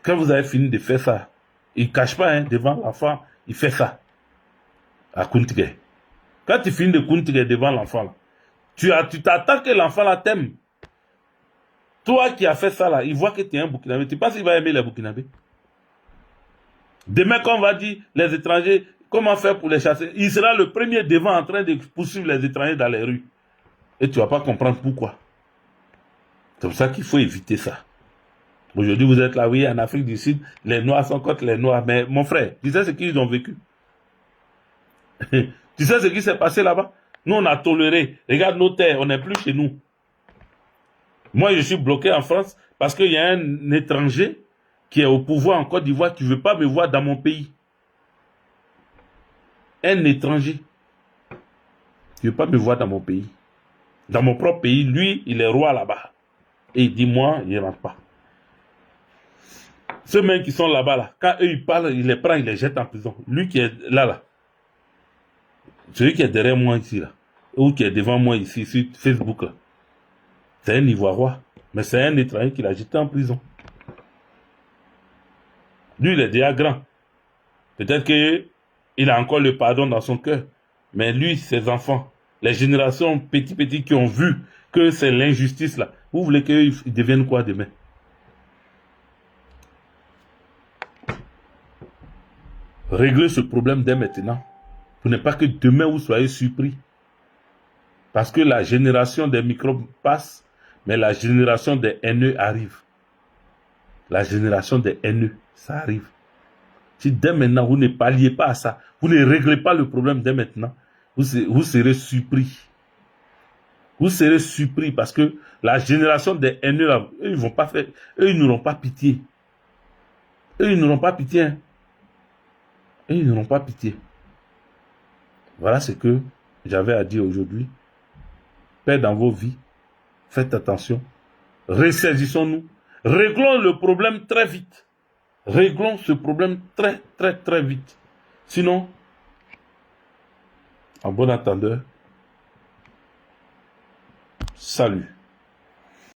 Quand vous avez fini de faire ça, ils ne cachent pas, hein, devant l'enfant, il fait ça à Kuntige. Quand tu finis de Kuntige devant l'enfant, tu t'attends que l'enfant là t'aime. Toi qui as fait ça là, il voit que tu es un Burkinabé. Tu penses qu'il va aimer les Burkinabés? Demain, quand on va dire les étrangers, comment faire pour les chasser, il sera le premier devant en train de poursuivre les étrangers dans les rues. Et tu ne vas pas comprendre pourquoi. C'est pour ça qu'il faut éviter ça. Aujourd'hui, vous êtes là, oui, en Afrique du Sud, les Noirs sont contre les Noirs. Mais mon frère, tu sais ce qu'ils ont vécu? Tu sais ce qui s'est passé là-bas? Nous, on a toléré. Regarde nos terres, on n'est plus chez nous. Moi, je suis bloqué en France parce qu'il y a un étranger qui est au pouvoir en Côte d'Ivoire qui ne veut pas me voir dans mon pays. Un étranger qui ne veut pas me voir dans mon pays. Dans mon propre pays, lui, il est roi là-bas. Et il dit, moi, il ne rentre pas. Ceux mêmes qui sont là-bas, là, quand eux, ils parlent, il les prend, il les jette en prison. Lui qui est là, celui qui est derrière moi ici, là, ou qui est devant moi ici, sur Facebook, là, c'est un Ivoirien, mais c'est un étranger qui l'a jeté en prison. Lui, il est déjà grand. Peut-être qu'il a encore le pardon dans son cœur. Mais lui, ses enfants, les générations petits qui ont vu que c'est l'injustice là, vous voulez qu'ils deviennent quoi demain? Réglez ce problème dès maintenant. Pour ne pas que demain vous soyez surpris. Parce que la génération des microbes passe, mais la génération des haineux arrive. La génération des haineux, ça arrive. Si dès maintenant vous ne palliez pas à ça, vous ne réglez pas le problème dès maintenant, vous serez surpris. Vous serez surpris parce que la génération des haineux, là, eux, ils vont pas faire, eux, ils n'auront pas pitié. Eux, ils n'auront pas pitié. Hein. Eux, ils n'auront pas pitié. Voilà ce que j'avais à dire aujourd'hui. Paix dans vos vies. Faites attention. Ressaisissons-nous. Réglons le problème très vite. Réglons ce problème très vite. Sinon, en bon attendeur, salut.